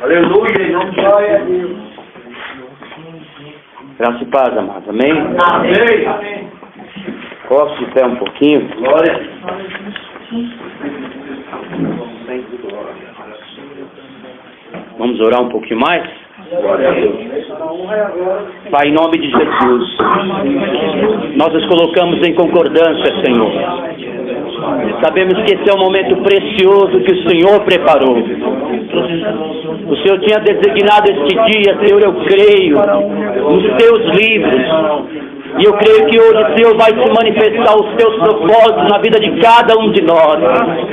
Aleluia, em nome de Deus. Graça e paz, amados. Amém? Amém. Posso de pé um pouquinho? Glória. Vamos orar um pouquinho mais? Glória a Deus. Pai, em nome de Jesus, nós nos colocamos em concordância, Senhor. Sabemos que esse é um momento precioso que o Senhor preparou. O Senhor tinha designado este dia, Senhor, eu creio, nos teus livros. E eu creio que hoje o Senhor vai se manifestar os teus propósitos na vida de cada um de nós.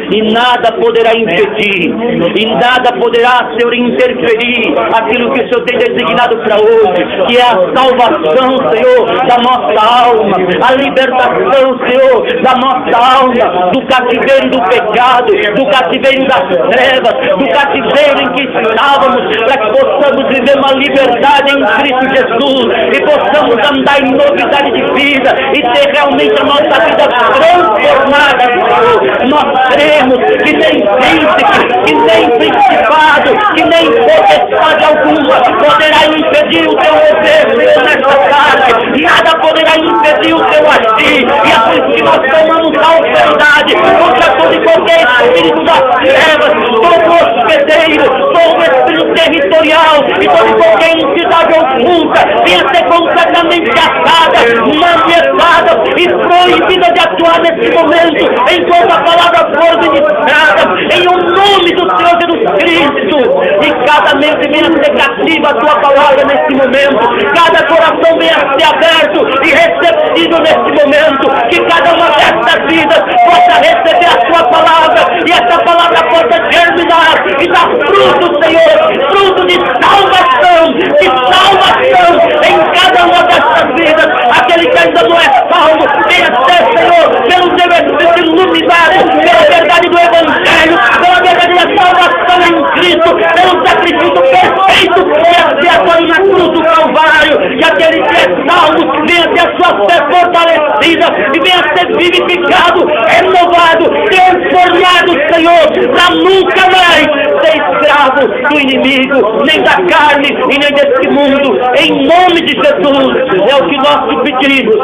E nada poderá impedir, e nada poderá, Senhor, interferir aquilo que o Senhor tem designado para hoje, que é a salvação, Senhor, da nossa alma, a libertação, Senhor, da nossa alma, do cativeiro do pecado, do cativeiro das trevas, do cativeiro em que estávamos, para que possamos viver uma liberdade em Cristo Jesus, e possamos andar em novidade de vida e ter realmente a nossa vida transformada, Senhor. Nós cremos que nem príncipe, que nem principado, que nem potestade alguma poderá impedir o teu mover nesta tarde. Nada poderá impedir o teu agir. E é por isso que nós tomamos a autoridade contra todo e qualquer espírito das trevas, todo hospedeiro, todo espírito territorial e toda e qualquer entidade oculta venha ser completamente atada, manifestada e proibida de atuar nesse momento, enquanto a palavra for ministrada, em o nome do Senhor Jesus Cristo. E cada mente venha ser cativa a tua palavra nesse momento, cada coração venha ser aberto e receptivo nesse momento, que cada uma destas vidas possa receber a tua palavra e essa palavra possa germinar e dar fruto, Senhor, fruto de salvação em cada uma destas vidas. Aquele que ainda não é salvo, venha ser, Senhor, pelo teu Espírito iluminado, pela verdade do Evangelho, pela verdade da salvação em Cristo, pelo sacrifício perfeito que expiatório na cruz do Calvário. E aquele que é salvo, venha ter a sua fé fortalecida e venha ser vivificado, renovado, transformado, Senhor, para nunca mais ser escravo do inimigo, nem da carne e nem desse mundo. Em nome de Jesus, é o que nós te pedimos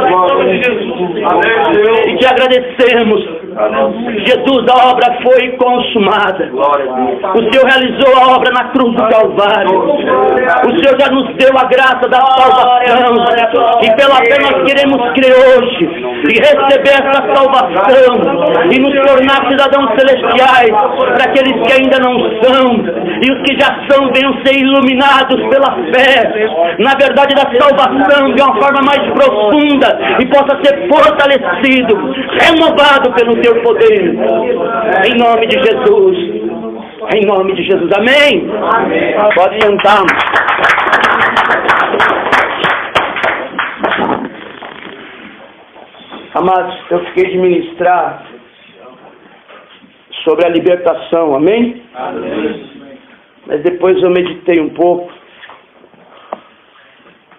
e te agradecemos. Jesus, a obra foi consumada. O Senhor realizou a obra na cruz do Calvário. O Senhor já nos deu a graça da salvação, e pela fé nós queremos crer hoje e receber essa salvação e nos tornar cidadãos celestiais para aqueles que ainda não são, e os que já são venham ser iluminados pela fé na verdade da salvação de uma forma mais profunda e possa ser fortalecido, renovado pelo teu poder, em nome de Jesus. Em nome de Jesus, amém? Amém. Pode sentar. Amados, eu fiquei de ministrar sobre a libertação, amém? Amém. Mas depois eu meditei um pouco,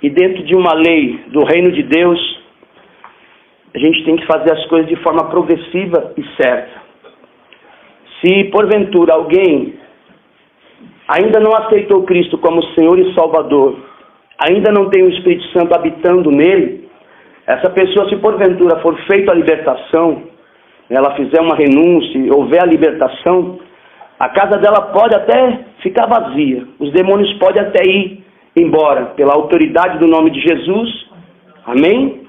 e dentro de uma lei do reino de Deus, a gente tem que fazer as coisas de forma progressiva e certa. Se porventura alguém ainda não aceitou Cristo como Senhor e Salvador, ainda não tem o Espírito Santo habitando nele, essa pessoa, se porventura for feita a libertação, ela fizer uma renúncia e houver a libertação, a casa dela pode até ficar vazia, os demônios podem até ir embora, pela autoridade do nome de Jesus, amém?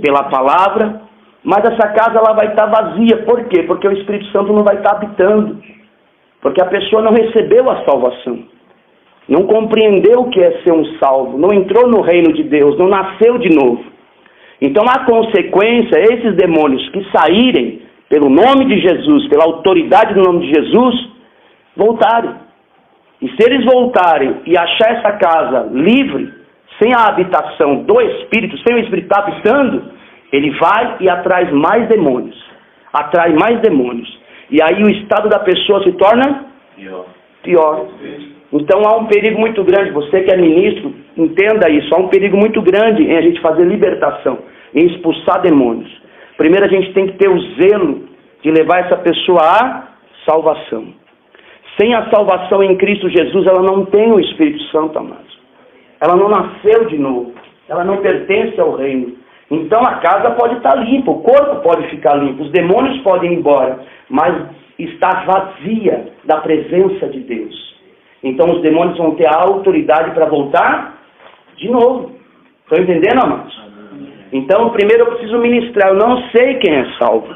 Pela palavra, mas essa casa ela vai estar vazia. Por quê? Porque o Espírito Santo não vai estar habitando, porque a pessoa não recebeu a salvação, não compreendeu o que é ser um salvo, não entrou no reino de Deus, não nasceu de novo. Então a consequência, esses demônios que saírem pelo nome de Jesus, pela autoridade do nome de Jesus, voltarem. E se eles voltarem e achar essa casa livre, sem a habitação do Espírito, sem o Espírito habitando, ele vai e atrai mais demônios. Atrai mais demônios. E aí o estado da pessoa se torna pior. Então há um perigo muito grande. Você que é ministro, entenda isso. Há um perigo muito grande em a gente fazer libertação, em expulsar demônios. Primeiro a gente tem que ter o zelo de levar essa pessoa à salvação. Sem a salvação em Cristo Jesus, ela não tem o Espírito Santo, amados. Ela não nasceu de novo. Ela não pertence ao reino. Então a casa pode estar limpa, o corpo pode ficar limpo, os demônios podem ir embora, mas está vazia da presença de Deus. Então os demônios vão ter a autoridade para voltar de novo. Estão entendendo, amados? Então primeiro eu preciso ministrar. Eu não sei quem é salvo.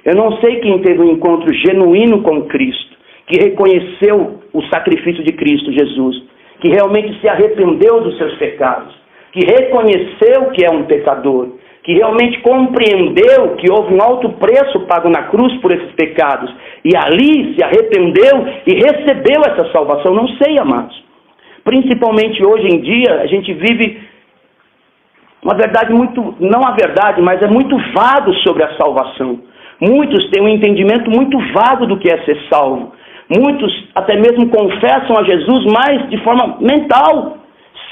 Eu não sei quem teve um encontro genuíno com Cristo, que reconheceu o sacrifício de Cristo Jesus, que realmente se arrependeu dos seus pecados, que reconheceu que é um pecador, que realmente compreendeu que houve um alto preço pago na cruz por esses pecados, e ali se arrependeu e recebeu essa salvação. Não sei, amados. Principalmente hoje em dia, a gente vive uma verdade muito, não a verdade, mas é muito vago sobre a salvação. Muitos têm um entendimento muito vago do que é ser salvo. Muitos até mesmo confessam a Jesus, mas de forma mental,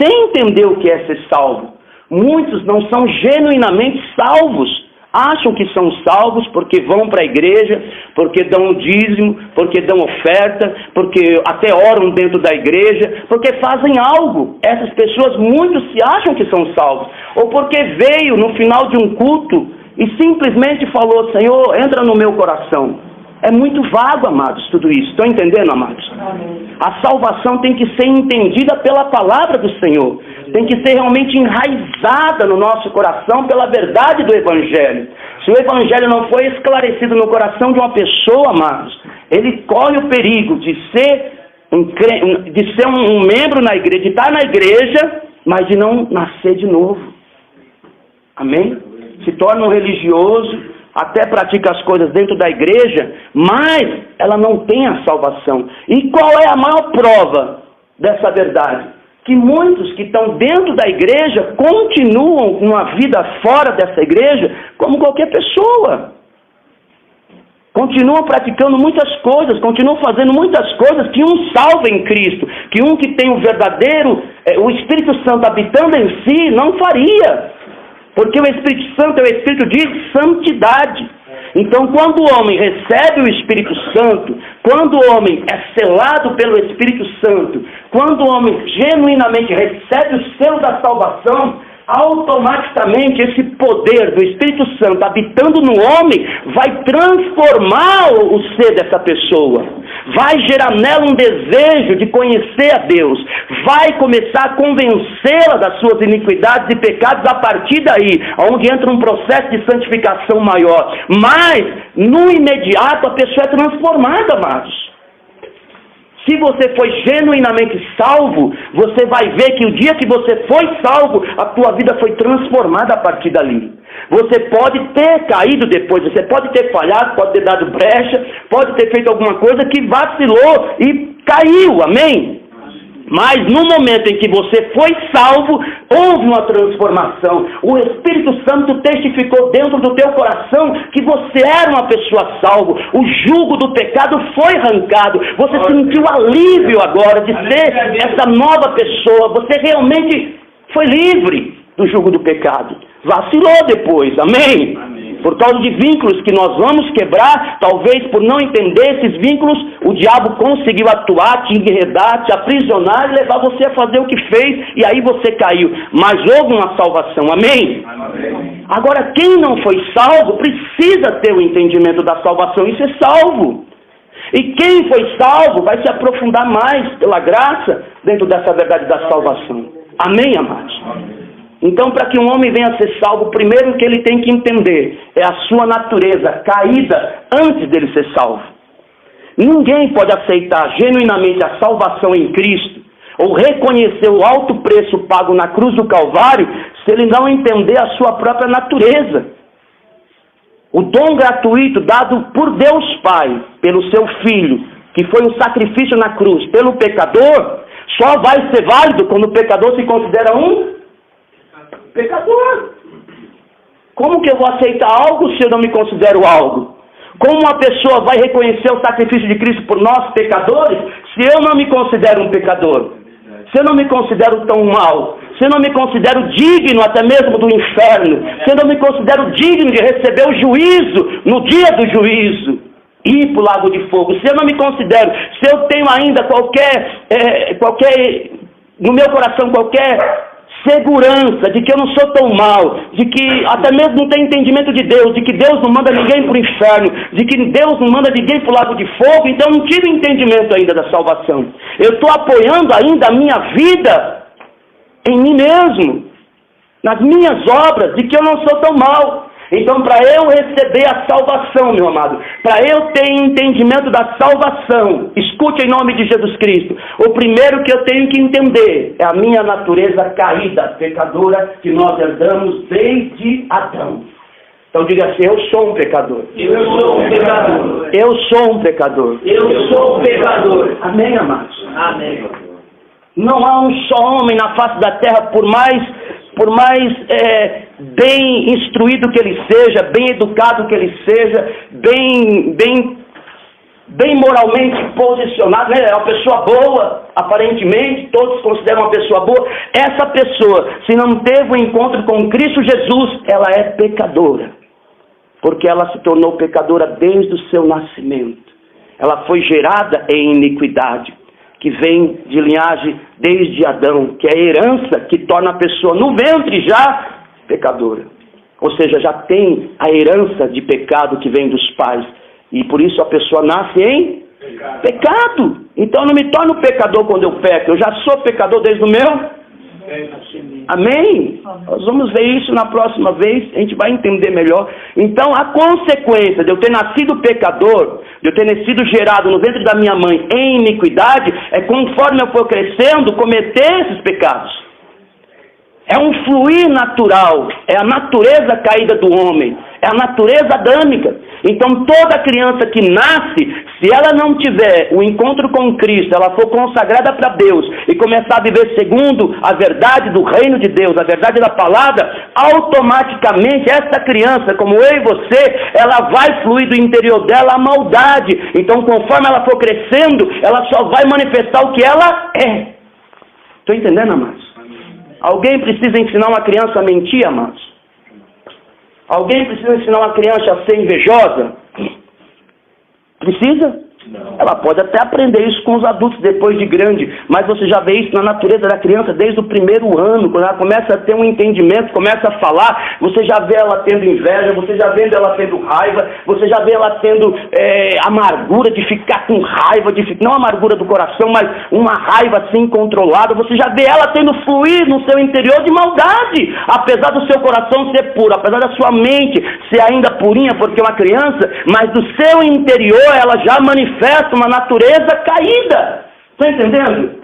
sem entender o que é ser salvo. Muitos não são genuinamente salvos. Acham que são salvos porque vão para a igreja, porque dão o dízimo, porque dão oferta, porque até oram dentro da igreja, porque fazem algo. Essas pessoas, muitos se acham que são salvos. Ou porque veio no final de um culto e simplesmente falou: Senhor, entra no meu coração. É muito vago, amados, tudo isso. Estão entendendo, amados? A salvação tem que ser entendida pela palavra do Senhor. Tem que ser realmente enraizada no nosso coração pela verdade do Evangelho. Se o Evangelho não foi esclarecido no coração de uma pessoa, amados, ele corre o perigo de ser um membro na igreja, de estar na igreja, mas de não nascer de novo. Amém? Se torna um religioso, até pratica as coisas dentro da igreja, mas ela não tem a salvação. E qual é a maior prova dessa verdade? Que muitos que estão dentro da igreja continuam com uma vida fora dessa igreja como qualquer pessoa. Continuam praticando muitas coisas, continuam fazendo muitas coisas que um salvo em Cristo, que um que tem o verdadeiro, o Espírito Santo habitando em si, não faria. Porque o Espírito Santo é o Espírito de santidade. Então, quando o homem recebe o Espírito Santo, quando o homem é selado pelo Espírito Santo, quando o homem genuinamente recebe o selo da salvação, automaticamente esse poder do Espírito Santo habitando no homem vai transformar o ser dessa pessoa, vai gerar nela um desejo de conhecer a Deus, vai começar a convencê-la das suas iniquidades e pecados a partir daí, onde entra um processo de santificação maior. Mas, no imediato, a pessoa é transformada, amados. Se você foi genuinamente salvo, você vai ver que o dia que você foi salvo, a tua vida foi transformada a partir dali. Você pode ter caído depois, você pode ter falhado, pode ter dado brecha, pode ter feito alguma coisa que vacilou e caiu, amém? Mas no momento em que você foi salvo, houve uma transformação. O Espírito Santo testificou dentro do teu coração que você era uma pessoa salvo. O jugo do pecado foi arrancado. Você sentiu alívio agora de ser essa nova pessoa. Você realmente foi livre do jugo do pecado. Vacilou depois, amém? Por causa de vínculos que nós vamos quebrar, talvez por não entender esses vínculos, o diabo conseguiu atuar, te enredar, te aprisionar e levar você a fazer o que fez, e aí você caiu. Mas houve uma salvação, amém? Amém. Agora, quem não foi salvo, precisa ter o entendimento da salvação e ser salvo. E quem foi salvo vai se aprofundar mais pela graça dentro dessa verdade da salvação. Amém, amados? Amém. Então, para que um homem venha a ser salvo, o primeiro que ele tem que entender é a sua natureza caída antes dele ser salvo. Ninguém pode aceitar genuinamente a salvação em Cristo ou reconhecer o alto preço pago na cruz do Calvário se ele não entender a sua própria natureza. O dom gratuito dado por Deus Pai, pelo seu Filho, que foi um sacrifício na cruz pelo pecador, só vai ser válido quando o pecador se considera um pecador. Como que eu vou aceitar algo se eu não me considero algo? Como uma pessoa vai reconhecer o sacrifício de Cristo por nós, pecadores, se eu não me considero um pecador? Se eu não me considero tão mal? Se eu não me considero digno até mesmo do inferno? Se eu não me considero digno de receber o juízo no dia do juízo? ir para o lago de fogo, se eu não me considero, se eu tenho ainda no meu coração qualquer segurança de que eu não sou tão mal, de que até mesmo não tenho entendimento de Deus, de que Deus não manda ninguém para o inferno, de que Deus não manda ninguém para o lago de fogo, então eu não tive entendimento ainda da salvação. Eu estou apoiando ainda a minha vida em mim mesmo, nas minhas obras, de que eu não sou tão mal. Então, para eu receber a salvação, meu amado, para eu ter entendimento da salvação, escute em nome de Jesus Cristo, o primeiro que eu tenho que entender é a minha natureza caída, pecadora, que nós herdamos desde Adão. Então diga assim, eu sou um pecador. Eu sou um pecador. Eu sou um pecador. Eu sou um pecador. Amém, amados? Amém. Não há um só homem na face da terra, por mais bem instruído que ele seja, bem educado que ele seja, bem moralmente posicionado, né? É uma pessoa boa, aparentemente, todos consideram uma pessoa boa. Essa pessoa, se não teve um encontro com Cristo Jesus, ela é pecadora, porque ela se tornou pecadora desde o seu nascimento. Ela foi gerada em iniquidade, que vem de linhagem desde Adão, que é a herança que torna a pessoa no ventre já pecadora. Ou seja, já tem a herança de pecado que vem dos pais. E por isso a pessoa nasce em pecado. Então eu não me torno pecador quando eu peco. Eu já sou pecador desde o meu. Amém? Nós vamos ver isso na próxima vez. A gente vai entender melhor. Então a consequência de eu ter nascido pecador, de eu ter sido gerado no ventre da minha mãe em iniquidade, é conforme eu for crescendo, cometer esses pecados. É um fluir natural, é a natureza caída do homem, é a natureza adâmica. Então toda criança que nasce, se ela não tiver o encontro com Cristo, ela for consagrada para Deus e começar a viver segundo a verdade do reino de Deus, a verdade da palavra, automaticamente essa criança, como eu e você, ela vai fluir do interior dela a maldade. Então conforme ela for crescendo, ela só vai manifestar o que ela é. Estou entendendo, amados? Alguém precisa ensinar uma criança a mentir, amados? Alguém precisa ensinar uma criança a ser invejosa? Precisa? Não. Ela pode até aprender isso com os adultos depois de grande, mas você já vê isso na natureza da criança desde o primeiro ano, quando ela começa a ter um entendimento, começa a falar, você já vê ela tendo inveja, você já vê ela tendo raiva, você já vê ela tendo amargura de ficar com raiva, não amargura do coração, mas uma raiva assim incontrolada, você já vê ela tendo fluir no seu interior de maldade, apesar do seu coração ser puro, apesar da sua mente ser ainda purinha, porque é uma criança, mas do seu interior ela já manifesta uma natureza caída. Está entendendo?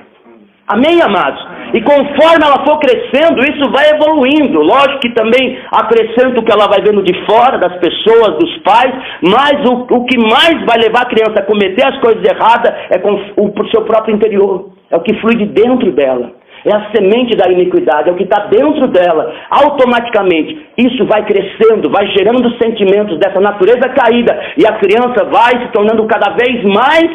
Amém, amados? E conforme ela for crescendo, isso vai evoluindo. Lógico que também acrescenta o que ela vai vendo de fora, das pessoas, dos pais, mas o que mais vai levar a criança a cometer as coisas erradas é com o seu próprio interior. É o que flui de dentro dela. É a semente da iniquidade, é o que está dentro dela. Automaticamente, isso vai crescendo, vai gerando sentimentos dessa natureza caída, e a criança vai se tornando cada vez mais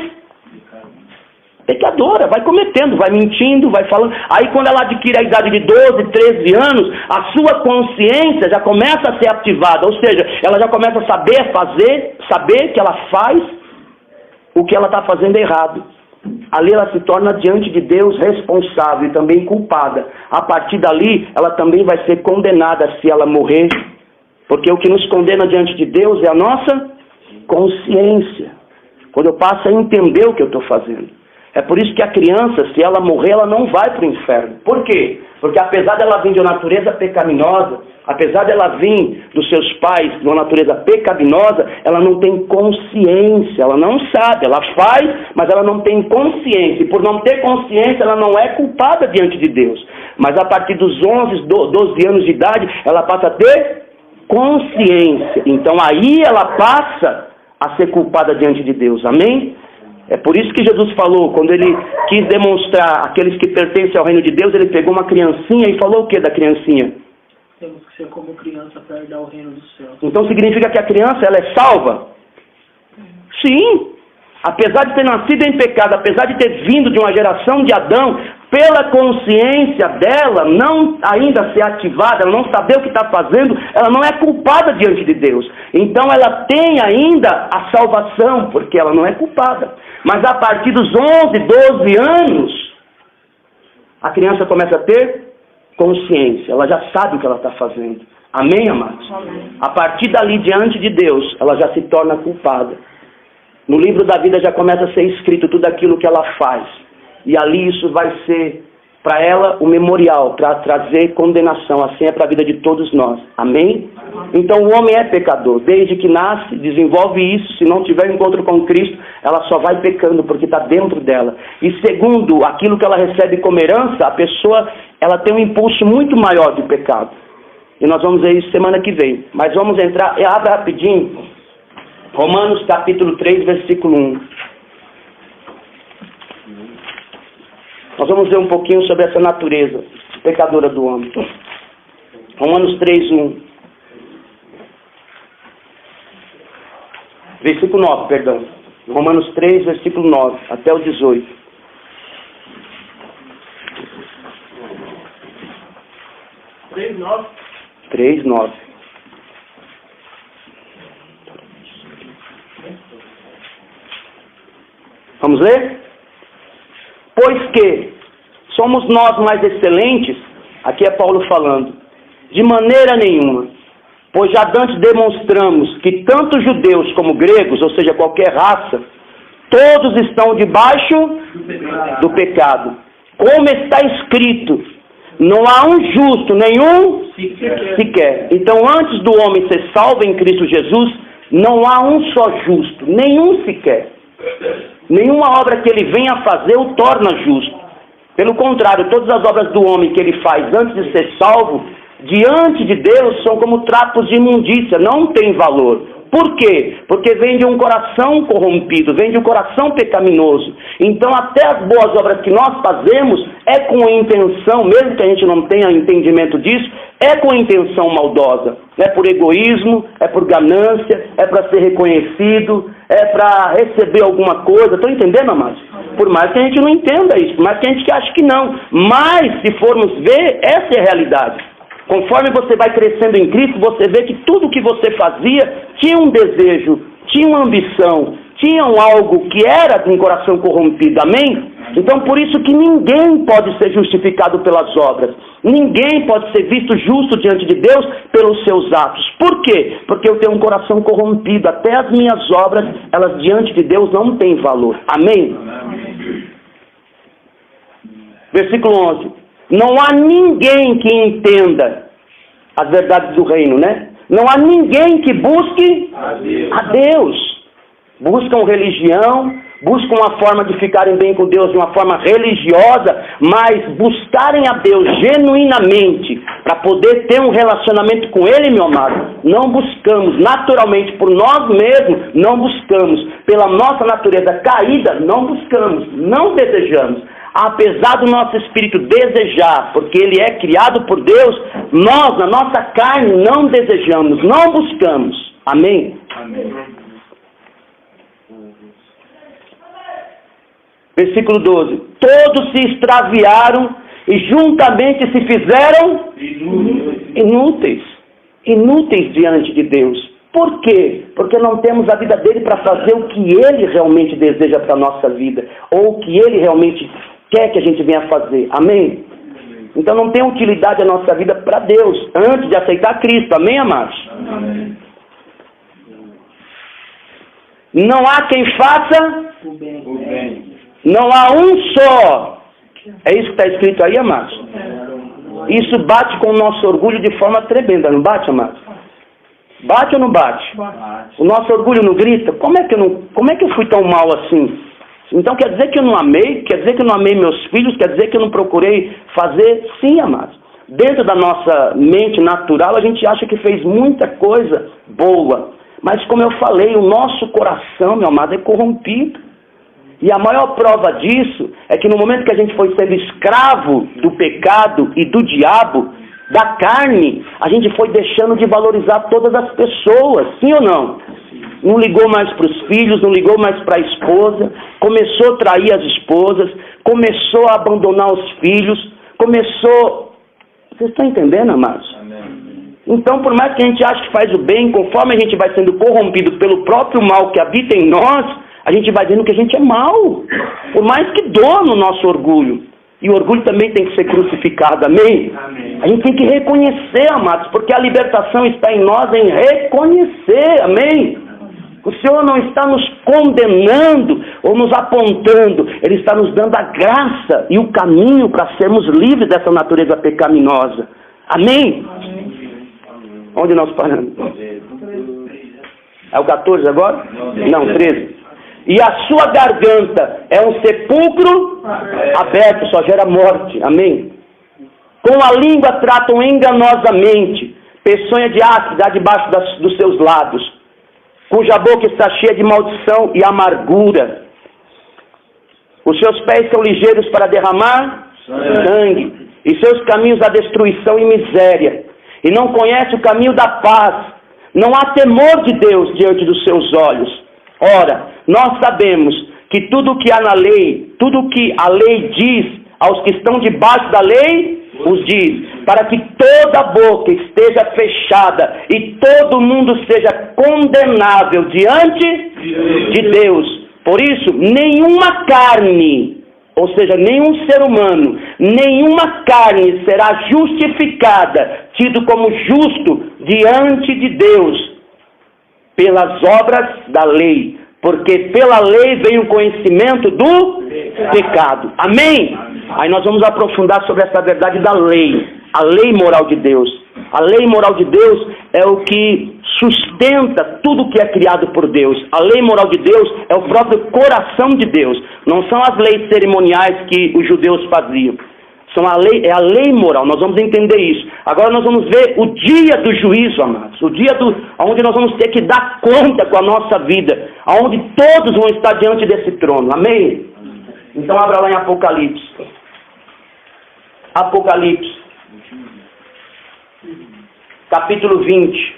pecadora, vai cometendo, vai mentindo, vai falando. Aí quando ela adquire a idade de 12, 13 anos, a sua consciência já começa a ser ativada, ou seja, ela já começa a saber que ela faz o que ela está fazendo errado. Ali ela se torna diante de Deus responsável e também culpada. A partir dali, ela também vai ser condenada se ela morrer, porque o que nos condena diante de Deus é a nossa consciência. Quando eu passo a entender o que eu estou fazendo. É por isso que a criança, se ela morrer, ela não vai para o inferno. Por quê? Porque apesar dela vir de uma natureza pecaminosa, apesar dela vir dos seus pais de uma natureza pecaminosa, ela não tem consciência, ela não sabe, ela faz, mas ela não tem consciência. E por não ter consciência, ela não é culpada diante de Deus. Mas a partir dos 11, 12 anos de idade, ela passa a ter consciência. Então aí ela passa a ser culpada diante de Deus. Amém? É por isso que Jesus falou, quando ele quis demonstrar aqueles que pertencem ao reino de Deus, ele pegou uma criancinha e falou o que da criancinha? Temos que ser como criança para herdar o reino dos céus. Então significa que a criança ela é salva? Sim. Apesar de ter nascido em pecado, apesar de ter vindo de uma geração de Adão, pela consciência dela não ainda ser ativada, ela não saber o que está fazendo, ela não é culpada diante de Deus. Então ela tem ainda a salvação, porque ela não é culpada. Mas a partir dos 11, 12 anos, a criança começa a ter consciência, ela já sabe o que ela está fazendo. Amém, amados? Amém. A partir dali, diante de Deus, ela já se torna culpada. No livro da vida já começa a ser escrito tudo aquilo que ela faz. E ali isso vai ser, para ela, o memorial, para trazer condenação. Assim é para a vida de todos nós. Amém? Então o homem é pecador. Desde que nasce, desenvolve isso. Se não tiver encontro com Cristo, ela só vai pecando, porque está dentro dela. E segundo aquilo que ela recebe como herança, a pessoa ela tem um impulso muito maior de pecado. E nós vamos ver isso semana que vem. Mas vamos entrar, abre rapidinho, Romanos capítulo 3, versículo 1. Nós vamos ver um pouquinho sobre essa natureza pecadora do homem. Romanos 3, 1. Versículo 9, perdão. Romanos 3, versículo 9, até o 18. (3:9). 3:9. Vamos ler? Pois que somos nós mais excelentes, aqui é Paulo falando, de maneira nenhuma, pois já antes demonstramos que tanto judeus como gregos, ou seja, qualquer raça, todos estão debaixo do pecado. Como está escrito, não há um justo, nenhum sequer. Então, antes do homem ser salvo em Cristo Jesus, não há um só justo, nenhum sequer. Nenhuma obra que ele venha fazer o torna justo. Pelo contrário, todas as obras do homem que ele faz antes de ser salvo, diante de Deus, são como trapos de imundícia, não tem valor. Por quê? Porque vem de um coração corrompido, vem de um coração pecaminoso. Então até as boas obras que nós fazemos é com intenção, mesmo que a gente não tenha entendimento disso, é com intenção maldosa. É por egoísmo, é por ganância, é para ser reconhecido, é para receber alguma coisa. Estão entendendo, amados? Por mais que a gente não entenda isso, por mais que a gente ache que não. Mas, se formos ver, essa é a realidade. Conforme você vai crescendo em Cristo, você vê que tudo que você fazia tinha um desejo, tinha uma ambição, tinha algo que era de um coração corrompido. Amém? Então, por isso que ninguém pode ser justificado pelas obras. Ninguém pode ser visto justo diante de Deus pelos seus atos. Por quê? Porque eu tenho um coração corrompido. Até as minhas obras, elas diante de Deus não têm valor. Amém? Versículo 11. Não há ninguém que entenda as verdades do reino, né? Não há ninguém que busque a Deus. Buscam religião, buscam uma forma de ficarem bem com Deus de uma forma religiosa, mas buscarem a Deus genuinamente, para poder ter um relacionamento com Ele, meu amado, não buscamos. Naturalmente, por nós mesmos, não buscamos. Pela nossa natureza caída, não buscamos, não desejamos. Apesar do nosso espírito desejar, porque ele é criado por Deus, nós, na nossa carne, não desejamos, não buscamos. Amém? Amém. Versículo 12. Todos se extraviaram e juntamente se fizeram inúteis. Inúteis diante de Deus. Por quê? Porque não temos a vida dele para fazer o que ele realmente deseja para a nossa vida. Ou o que ele realmente quer que a gente venha fazer. Amém? Então não tem utilidade a nossa vida para Deus, antes de aceitar Cristo. Amém, amados? Amém. Não há quem faça o bem. Não há um só. É isso que está escrito aí, amados? Isso bate com o nosso orgulho de forma tremenda, não bate, amados? Bate ou não bate? O nosso orgulho não grita? Como é que eu fui tão mal assim? Então quer dizer que eu não amei? Quer dizer que eu não amei meus filhos? Quer dizer que eu não procurei fazer? Sim, amados. Dentro da nossa mente natural, a gente acha que fez muita coisa boa. Mas como eu falei, o nosso coração, meu amado, é corrompido. E a maior prova disso é que no momento que a gente foi sendo escravo do pecado e do diabo, da carne, a gente foi deixando de valorizar todas as pessoas. Sim ou não? Não ligou mais para os filhos, não ligou mais para a esposa, começou a trair as esposas, começou a abandonar os filhos, começou... Vocês estão entendendo, amados? Então, por mais que a gente ache que faz o bem, conforme a gente vai sendo corrompido pelo próprio mal que habita em nós, a gente vai dizendo que a gente é mal. Por mais que doa no nosso orgulho. E o orgulho também tem que ser crucificado, amém? A gente tem que reconhecer, amados, porque a libertação está em nós, em reconhecer, amém? O Senhor não está nos condenando ou nos apontando, Ele está nos dando a graça e o caminho para sermos livres dessa natureza pecaminosa, amém? Onde nós paramos? É o 14 agora? Não, 13. E a sua garganta é um sepulcro aberto, só gera morte, amém? Com a língua tratam enganosamente, peçonha de ácido dá debaixo dos seus lábios, cuja boca está cheia de maldição e amargura. Os seus pés são ligeiros para derramar sangue, e seus caminhos a destruição e miséria, e não conhece o caminho da paz, não há temor de Deus diante dos seus olhos. Ora, nós sabemos que tudo o que há na lei, tudo o que a lei diz aos que estão debaixo da lei, os diz, para que toda boca esteja fechada e todo mundo seja condenável diante de Deus. Por isso, nenhuma carne, ou seja, nenhum ser humano, nenhuma carne será justificada, tido como justo diante de Deus, pelas obras da lei, porque pela lei vem o conhecimento do pecado. Amém? Aí nós vamos aprofundar sobre essa verdade da lei, a lei moral de Deus. A lei moral de Deus é o que sustenta tudo que é criado por Deus. A lei moral de Deus é o próprio coração de Deus. Não são as leis cerimoniais que os judeus faziam. É a lei moral, nós vamos entender isso. Agora nós vamos ver o dia do juízo, amados. O dia onde nós vamos ter que dar conta com a nossa vida. Onde todos vão estar diante desse trono. Amém? Então abra lá em Apocalipse. Apocalipse. Capítulo 20.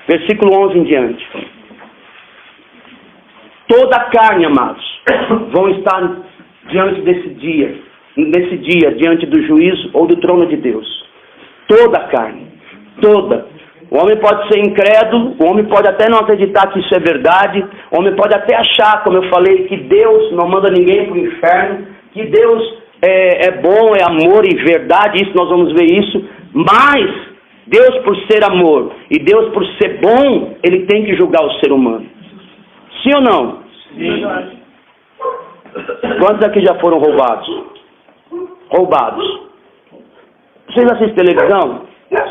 Versículo 11 em diante. Toda a carne, amados, vão estar diante desse dia, diante do juízo ou do trono de Deus. Toda a carne, toda. O homem pode ser incrédulo, o homem pode até não acreditar que isso é verdade, o homem pode até achar, como eu falei, que Deus não manda ninguém para o inferno, que Deus é bom, é amor e verdade, isso nós vamos ver isso, mas Deus, por ser amor e Deus, por ser bom, Ele tem que julgar o ser humano. Sim ou não? Sim. Quantos aqui já foram roubados? Roubados. Vocês assistem televisão?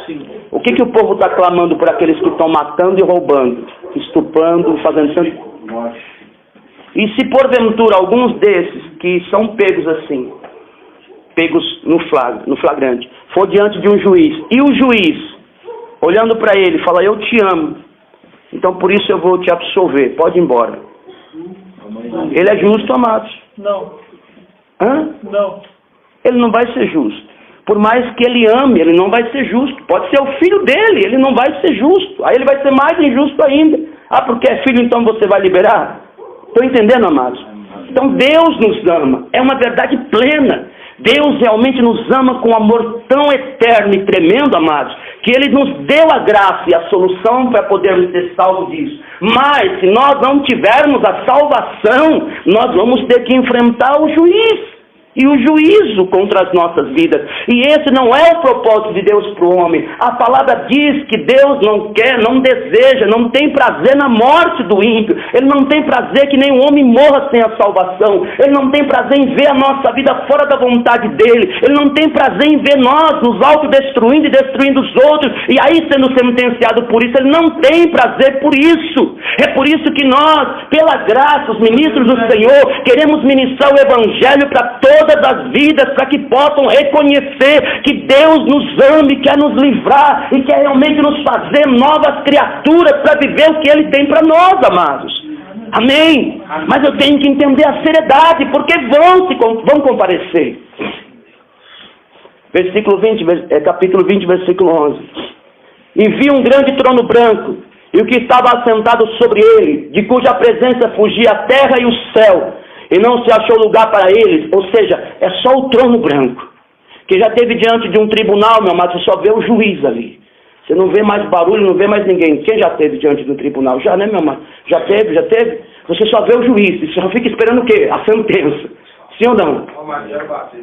Sim. O que o povo está clamando por aqueles que estão matando e roubando, estuprando, fazendo tanto? E se porventura alguns desses que são pegos assim, pegos no flagrante, for diante de um juiz, e o juiz, olhando para ele, fala, eu te amo, então por isso eu vou te absolver, pode ir embora. Ele é justo, amados? Não. Hã? Não. Ele não vai ser justo. Por mais que ele ame, ele não vai ser justo. Pode ser o filho dele, ele não vai ser justo. Aí ele vai ser mais injusto ainda. Ah, porque é filho, então você vai liberar? Estão entendendo, amados? Então Deus nos ama. É uma verdade plena. Deus realmente nos ama com um amor tão eterno e tremendo, amados, que Ele nos deu a graça e a solução para podermos ser salvos disso. Mas, se nós não tivermos a salvação, nós vamos ter que enfrentar o juiz e o juízo contra as nossas vidas. E esse não é o propósito de Deus para o homem. A palavra diz que Deus não quer, não deseja, não tem prazer na morte do ímpio. Ele não tem prazer que nenhum homem morra sem a salvação. Ele não tem prazer em ver a nossa vida fora da vontade dele. Ele não tem prazer em ver nós nos autodestruindo e destruindo os outros, e aí sendo sentenciado por isso. Ele não tem prazer por isso. É por isso que nós, pela graça, os ministros do Senhor, queremos ministrar o Evangelho para todas as vidas, para que possam reconhecer que Deus nos ama e quer nos livrar e quer realmente nos fazer novas criaturas para viver o que Ele tem para nós, amados. Amém? Mas eu tenho que entender a seriedade, porque vão comparecer. Versículo 20, capítulo 20, versículo 11. E vi um grande trono branco, e o que estava assentado sobre ele, de cuja presença fugia a terra e o céu, e não se achou lugar para eles. Ou seja, é só o trono branco, que já teve diante de um tribunal, meu amado, você só vê o juiz ali. Você não vê mais barulho, não vê mais ninguém. Quem já teve diante do tribunal? Já, né, meu amado? Já teve? Você só vê o juiz, você só fica esperando o quê? A sentença. Sim ou não?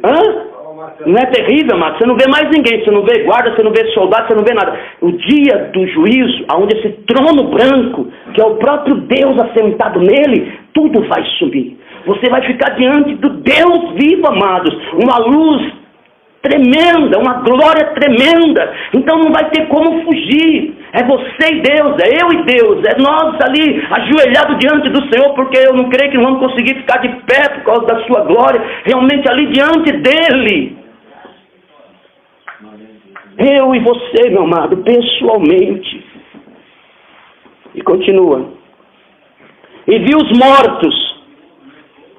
Hã? Não é terrível, amado? Você não vê mais ninguém, você não vê guarda, você não vê soldado, você não vê nada. O dia do juízo, onde esse trono branco, que é o próprio Deus assentado nele, tudo vai subir. Você vai ficar diante do Deus vivo, amados. Uma luz tremenda, uma glória tremenda. Então não vai ter como fugir. É você e Deus, é eu e Deus, é nós ali ajoelhados diante do Senhor, porque eu não creio que não vamos conseguir ficar de pé por causa da sua glória, realmente ali diante dele. Eu e você, meu amado, pessoalmente. E continua. E vi os mortos,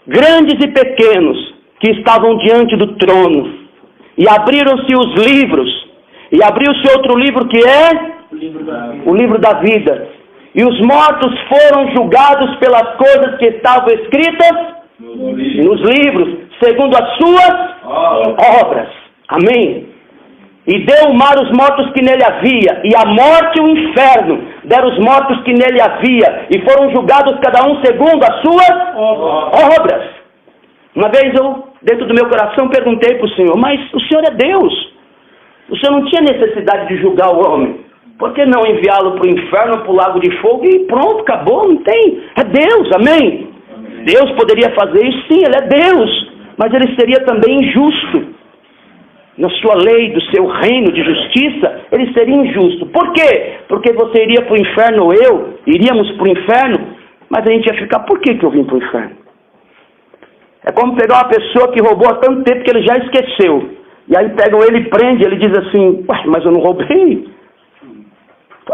grandes e pequenos, que estavam diante do trono. E abriram-se os livros, e abriu-se outro livro que é o livro da vida. E os mortos foram julgados pelas coisas que estavam escritas nos livros, segundo as suas obras. Amém? E deu o mar os mortos que nele havia, e a morte e o inferno deram os mortos que nele havia, e foram julgados cada um segundo as suas obras. Uma vez eu, dentro do meu coração, perguntei para o Senhor, mas o Senhor é Deus. O Senhor não tinha necessidade de julgar o homem. Por que não enviá-lo para o inferno, para o lago de fogo e pronto, acabou, não tem. É Deus, amém? Deus poderia fazer isso, sim, Ele é Deus. Mas Ele seria também injusto. Na sua lei, do seu reino de justiça, Ele seria injusto. Por quê? Porque você iria para o inferno, ou eu, iríamos para o inferno, mas a gente ia ficar, por que eu vim para o inferno? É como pegar uma pessoa que roubou há tanto tempo que ele já esqueceu. E aí pegam ele e prende, ele diz assim, ué, mas eu não roubei.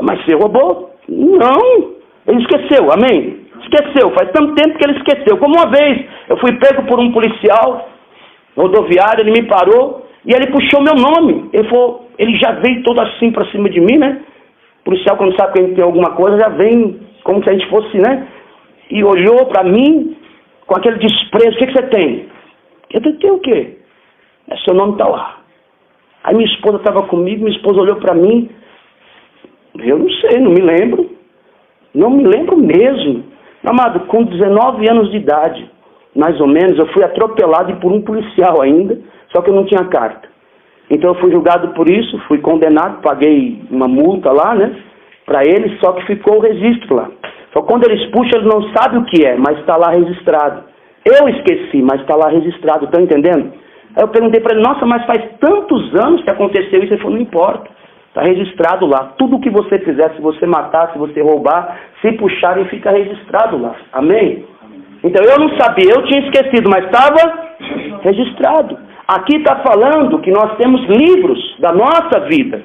Mas você roubou? Não, ele esqueceu, amém? Esqueceu, faz tanto tempo que ele esqueceu. Como uma vez, eu fui pego por um policial rodoviário, ele me parou e ele puxou meu nome. Ele já veio todo assim para cima de mim, né? O policial, quando sabe que a gente tem alguma coisa, já vem como se a gente fosse, né? E olhou para mim com aquele desprezo. O que você tem? Eu tenho o quê? Seu nome está lá. Aí minha esposa estava comigo, minha esposa olhou para mim. Eu não sei, não me lembro. Não me lembro mesmo. Amado, com 19 anos de idade, mais ou menos, eu fui atropelado por um policial ainda, só que eu não tinha carta. Então eu fui julgado por isso, fui condenado, paguei uma multa lá, né, para ele, só que ficou o registro lá. Só quando eles puxam, eles não sabem o que é, mas está lá registrado. Eu esqueci, mas está lá registrado, estão entendendo? Aí eu perguntei para ele, nossa, mas faz tantos anos que aconteceu isso. Ele falou, não importa, está registrado lá. Tudo o que você fizer, se você matar, se você roubar, se puxarem, fica registrado lá. Amém? Então eu não sabia, eu tinha esquecido, mas estava registrado. Aqui está falando que nós temos livros da nossa vida.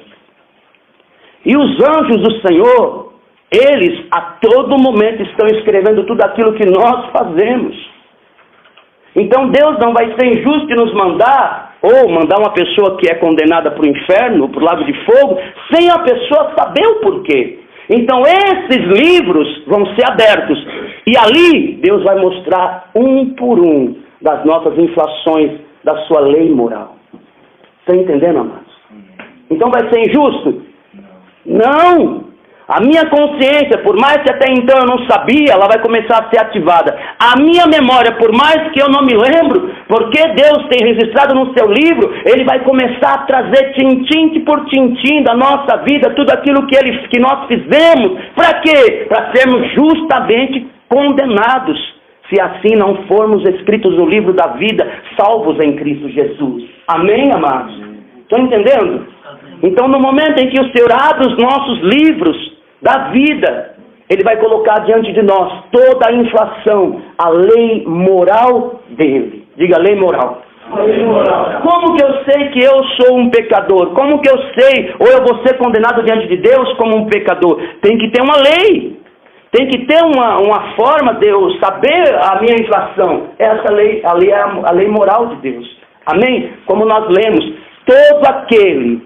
E os anjos do Senhor, eles a todo momento estão escrevendo tudo aquilo que nós fazemos. Então Deus não vai ser injusto de nos mandar, ou mandar uma pessoa que é condenada para o inferno, para o lago de fogo, sem a pessoa saber o porquê. Então esses livros vão ser abertos. E ali Deus vai mostrar um por um das nossas infrações da sua lei moral. Estão entendendo, amados? Então vai ser injusto? Não! A minha consciência, por mais que até então eu não sabia, ela vai começar a ser ativada. A minha memória, por mais que eu não me lembro, porque Deus tem registrado no seu livro, Ele vai começar a trazer tintim por tintim da nossa vida, tudo aquilo que nós fizemos. Para quê? Para sermos justamente condenados, se assim não formos escritos no livro da vida, salvos em Cristo Jesus. Amém, amados? Estão entendendo? Então, no momento em que o Senhor abre os nossos livros da vida, Ele vai colocar diante de nós toda a infração, a lei moral dEle. Diga, lei moral. Lei moral. Como que eu sei que eu sou um pecador? Como que eu sei, ou eu vou ser condenado diante de Deus como um pecador? Tem que ter uma lei. Tem que ter uma forma de eu saber a minha infração. Essa lei, a lei moral de Deus. Amém? Como nós lemos, todo aquele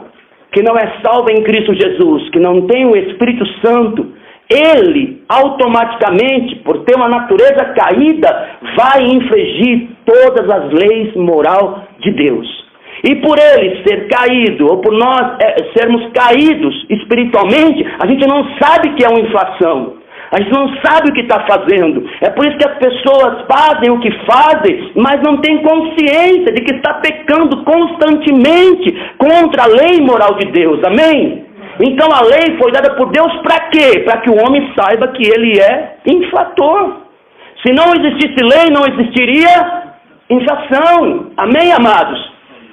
que não é salvo em Cristo Jesus, que não tem o Espírito Santo, ele automaticamente, por ter uma natureza caída, vai infringir todas as leis moral de Deus. E por ele ser caído, ou por nós sermos caídos espiritualmente, a gente não sabe que é uma infração. A gente não sabe o que está fazendo. É por isso que as pessoas fazem o que fazem, mas não têm consciência de que está pecando constantemente contra a lei moral de Deus. Amém? Então a lei foi dada por Deus para quê? Para que o homem saiba que ele é infrator. Se não existisse lei, não existiria infração. Amém, amados?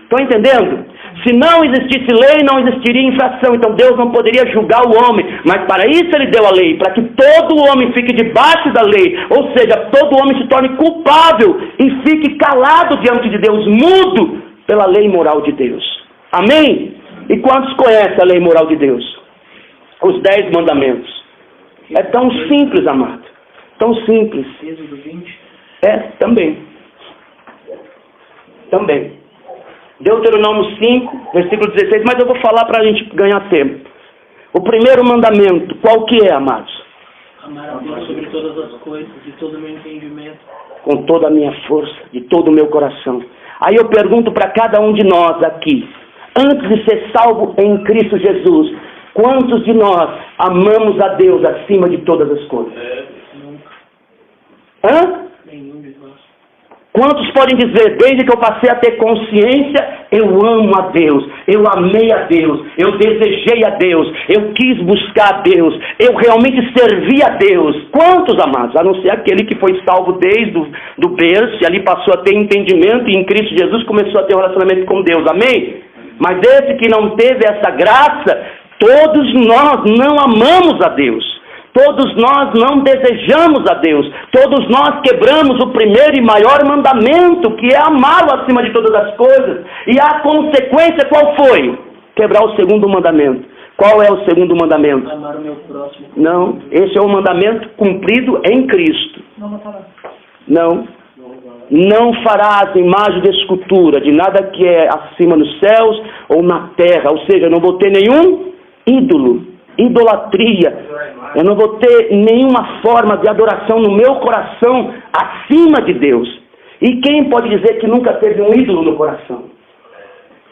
Estão entendendo? Se não existisse lei, não existiria infração. Então Deus não poderia julgar o homem. Mas para isso ele deu a lei, para que todo homem fique debaixo da lei. Ou seja, todo homem se torne culpável e fique calado diante de Deus, mudo pela lei moral de Deus. Amém? E quantos conhecem a lei moral de Deus? Os 10 mandamentos. É tão simples, amado. Tão simples. Êxodo 20. Também. Deuteronômio 5, versículo 16, mas eu vou falar para a gente ganhar tempo. O primeiro mandamento, qual que é, amados? Amar a Deus sobre todas as coisas, de todo o meu entendimento. Com toda a minha força, de todo o meu coração. Aí eu pergunto para cada um de nós aqui, antes de ser salvo em Cristo Jesus, quantos de nós amamos a Deus acima de todas as coisas? Nunca. Nenhum de nós. Quantos podem dizer, desde que eu passei a ter consciência, eu amo a Deus, eu amei a Deus, eu desejei a Deus, eu quis buscar a Deus, eu realmente servi a Deus? Quantos, amados? A não ser aquele que foi salvo desde do berço, e ali passou a ter entendimento, e em Cristo Jesus começou a ter um relacionamento com Deus, amém? Mas esse que não teve essa graça, todos nós não amamos a Deus. Todos nós não desejamos a Deus. Todos nós quebramos o primeiro e maior mandamento, que é amá-lo acima de todas as coisas. E a consequência qual foi? Quebrar o segundo mandamento. Qual é o segundo mandamento? Amar o meu próximo. Não, esse é o mandamento cumprido em Cristo. Não farás imagem de escultura, de nada que é acima nos céus ou na terra. Ou seja, eu não vou ter nenhum ídolo, idolatria. Eu não vou ter nenhuma forma de adoração no meu coração acima de Deus. E quem pode dizer que nunca teve um ídolo no coração?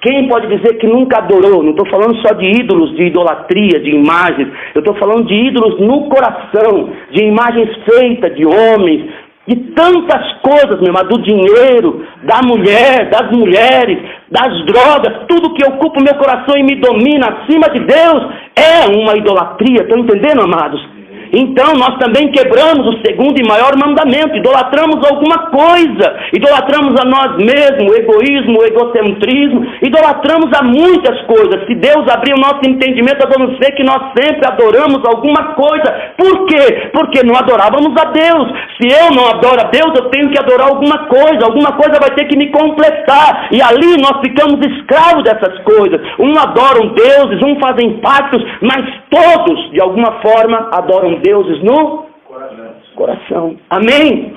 Quem pode dizer que nunca adorou? Não estou falando só de ídolos, de idolatria, de imagens. Eu estou falando de ídolos no coração, de imagens feitas de homens, de tantas coisas, meu irmão, do dinheiro, da mulher, das mulheres, das drogas, tudo que ocupa o meu coração e me domina acima de Deus é uma idolatria. Estão entendendo, amados? Então nós também quebramos o segundo e maior mandamento, idolatramos alguma coisa, idolatramos a nós mesmos, o egoísmo, o egocentrismo, idolatramos a muitas coisas. Se Deus abrir o nosso entendimento, nós vamos ver que nós sempre adoramos alguma coisa. Por quê? Porque não adorávamos a Deus. Se eu não adoro a Deus, eu tenho que adorar alguma coisa vai ter que me completar, e ali nós ficamos escravos dessas coisas. Uns adoram deuses, uns fazem pactos, mas todos, de alguma forma, adoram deuses no coração. Amém?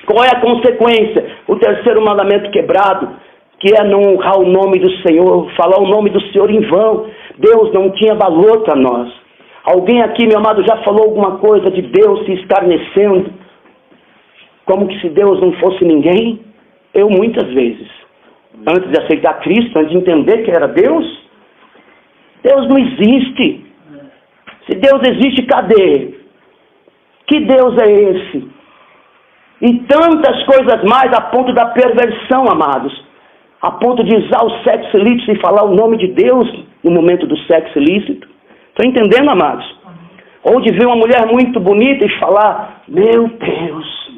Qual é a consequência? O terceiro mandamento quebrado, que é não honrar o nome do Senhor, falar o nome do Senhor em vão. Deus não tinha valor para nós. Alguém aqui, meu amado, já falou alguma coisa de Deus se escarnecendo? Como que se Deus não fosse ninguém? Eu muitas vezes. Antes de aceitar Cristo, antes de entender que era Deus, Deus não existe. Se Deus existe, cadê? Que Deus é esse? E tantas coisas mais a ponto da perversão, amados. A ponto de usar o sexo ilícito e falar o nome de Deus no momento do sexo ilícito. Estão entendendo, amados? Ou de ver uma mulher muito bonita e falar, meu Deus.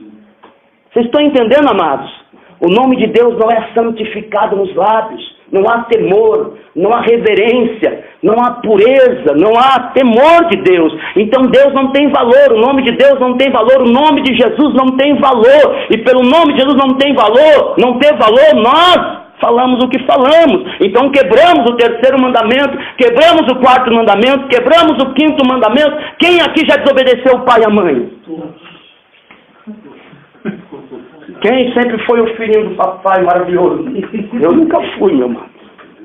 Vocês estão entendendo, amados? O nome de Deus não é santificado nos lábios. Não há temor, não há reverência, não há pureza, não há temor de Deus. Então Deus não tem valor, o nome de Deus não tem valor, o nome de Jesus não tem valor. E pelo nome de Jesus não tem valor, nós falamos o que falamos. Então quebramos o terceiro mandamento, quebramos o quarto mandamento, quebramos o quinto mandamento. Quem aqui já desobedeceu o pai e a mãe? Quem sempre foi o filhinho do papai maravilhoso? Eu nunca fui, meu irmão.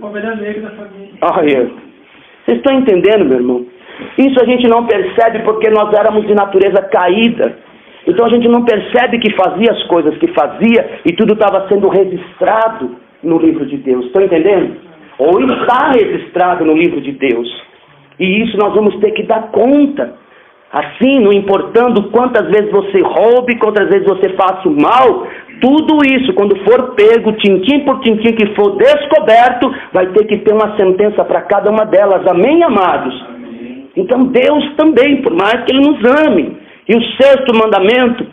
Ovelha negra da família. Vocês estão entendendo, meu irmão? Isso a gente não percebe porque nós éramos de natureza caída. Então a gente não percebe que fazia as coisas que fazia e tudo estava sendo registrado no livro de Deus. Estão entendendo? Ou está registrado no livro de Deus. E isso nós vamos ter que dar conta. Assim, não importando quantas vezes você roube, quantas vezes você faça o mal, tudo isso, quando for pego, tintim por tintim, que for descoberto, vai ter que ter uma sentença para cada uma delas. Amém, amados? Então Deus também, por mais que Ele nos ame. E o 6º mandamento,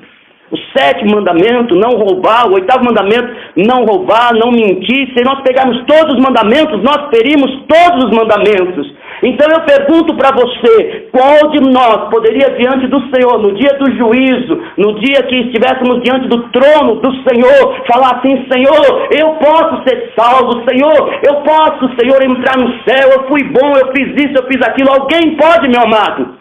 o 7º mandamento, não roubar, o 8º mandamento, não roubar, não mentir. Se nós pegarmos todos os mandamentos, nós ferimos todos os mandamentos. Então eu pergunto para você, qual de nós poderia diante do Senhor, no dia do juízo, no dia que estivéssemos diante do trono do Senhor, falar assim: Senhor, eu posso ser salvo, Senhor, eu posso, Senhor, entrar no céu, eu fui bom, eu fiz isso, eu fiz aquilo. Alguém pode, meu amado?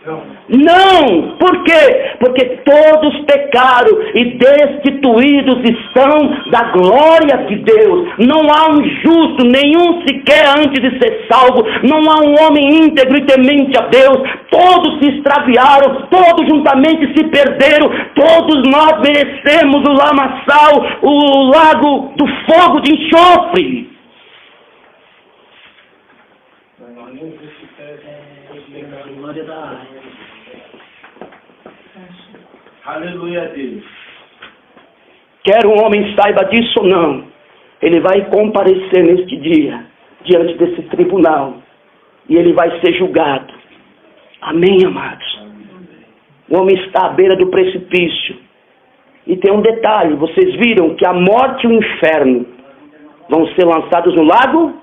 Não! Por quê? Porque todos pecaram e destituídos estão da glória de Deus. Não há um justo, nenhum sequer antes de ser salvo. Não há um homem íntegro e temente a Deus. Todos se extraviaram, todos juntamente se perderam. Todos nós merecemos o lamaçal, o lago do fogo de enxofre. Glória da área. Aleluia a Deus. Quer um homem saiba disso ou não, ele vai comparecer neste dia, diante desse tribunal, e ele vai ser julgado. Amém, amados? O homem está à beira do precipício. E tem um detalhe, vocês viram que a morte e o inferno vão ser lançados no lago?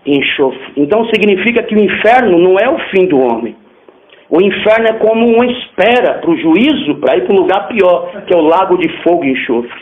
Enxofre. Então significa que o inferno não é o fim do homem. O inferno é como uma espera para o juízo, para ir para um lugar pior, que é o lago de fogo e enxofre.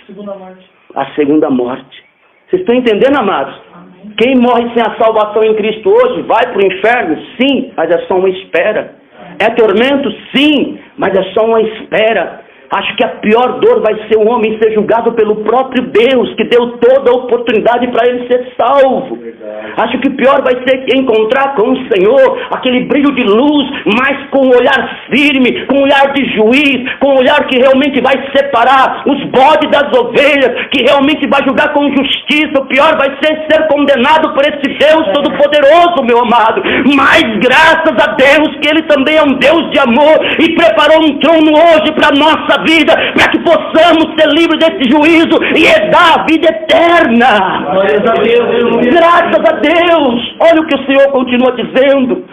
A segunda morte. Vocês estão entendendo, amados? Amém. Quem morre sem a salvação em Cristo hoje vai para o inferno? Sim, mas é só uma espera. É tormento? Sim, mas é só uma espera. Acho que a pior dor vai ser o homem ser julgado pelo próprio Deus, que deu toda a oportunidade para ele ser salvo. Verdade. Acho que o pior vai ser encontrar com o Senhor aquele brilho de luz, mas com um olhar firme, com um olhar de juiz, com um olhar que realmente vai separar os bodes das ovelhas, que realmente vai julgar com justiça. O pior vai ser condenado por esse Deus Todo-Poderoso, meu amado. Mas graças a Deus que Ele também é um Deus de amor e preparou um trono hoje para nossa vida, para que possamos ser livres desse juízo e herdar a vida eterna. Graças a Deus. Olha o que o Senhor continua dizendo.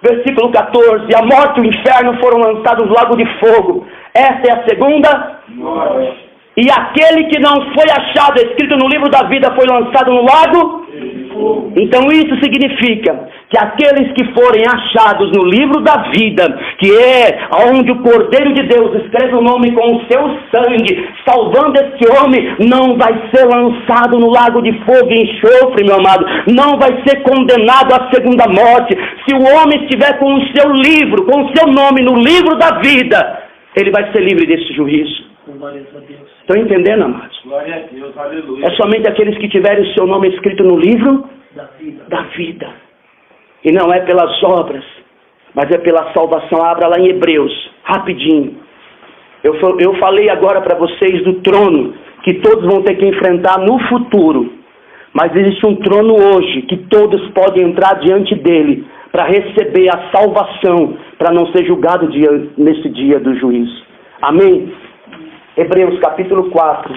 Versículo 14: a morte e o inferno foram lançados no lago de fogo. Essa é a segunda morte. E aquele que não foi achado escrito no livro da vida foi lançado no lago. Então isso significa que aqueles que forem achados no livro da vida, que é onde o Cordeiro de Deus escreve o nome com o seu sangue, salvando esse homem, não vai ser lançado no lago de fogo e enxofre, meu amado. Não vai ser condenado à segunda morte. Se o homem estiver com o seu livro, com o seu nome no livro da vida, ele vai ser livre desse juízo. Estão entendendo, amados? Glória a Deus, aleluia. É somente aqueles que tiverem o seu nome escrito no livro da vida. E não é pelas obras, mas é pela salvação. Abra lá em Hebreus, rapidinho. Eu falei agora para vocês do trono que todos vão ter que enfrentar no futuro. Mas existe um trono hoje que todos podem entrar diante dele para receber a salvação, para não ser julgado nesse dia do juízo. Amém? Hebreus capítulo 4.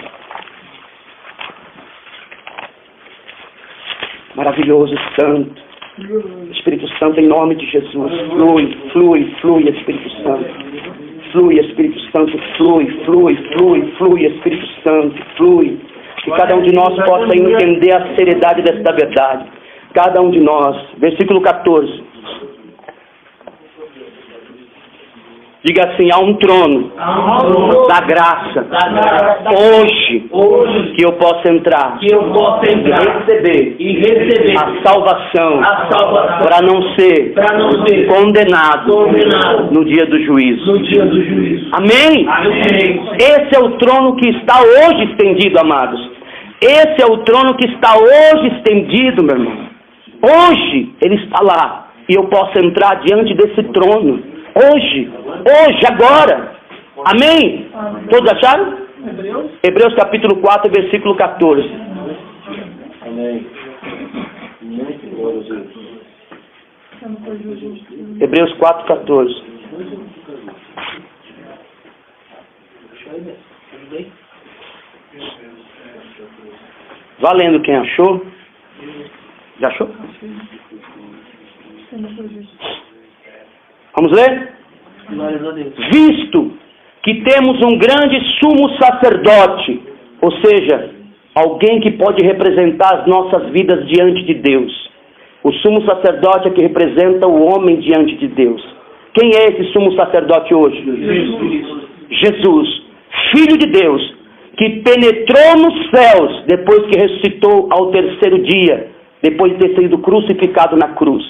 Maravilhoso, santo. Espírito Santo, em nome de Jesus. Flui, flui, flui, Espírito Santo. Flui, Espírito Santo, flui, flui, flui, flui, Espírito Santo, flui. Que cada um de nós possa entender a seriedade desta verdade. Cada um de nós. Versículo 14. Diga assim: há um trono da graça hoje que eu posso entrar e receber a salvação para não ser condenado no dia do juízo. Amém? Esse é o trono que está hoje estendido, amados. Esse é o trono que está hoje estendido, meu irmão. Hoje ele está lá. E eu posso entrar diante desse trono. Hoje, agora. Amém? Todos acharam? Hebreus capítulo 4, versículo 14. Amém. Muito bom, Jesus. Hebreus 4, 14. Valendo, quem achou? Já achou? Vamos ler? Glórias a Deus. Visto que temos um grande sumo sacerdote, ou seja, alguém que pode representar as nossas vidas diante de Deus. O sumo sacerdote é que representa o homem diante de Deus. Quem é esse sumo sacerdote hoje? Jesus, Filho de Deus, que penetrou nos céus depois que ressuscitou ao terceiro dia, depois de ter sido crucificado na cruz.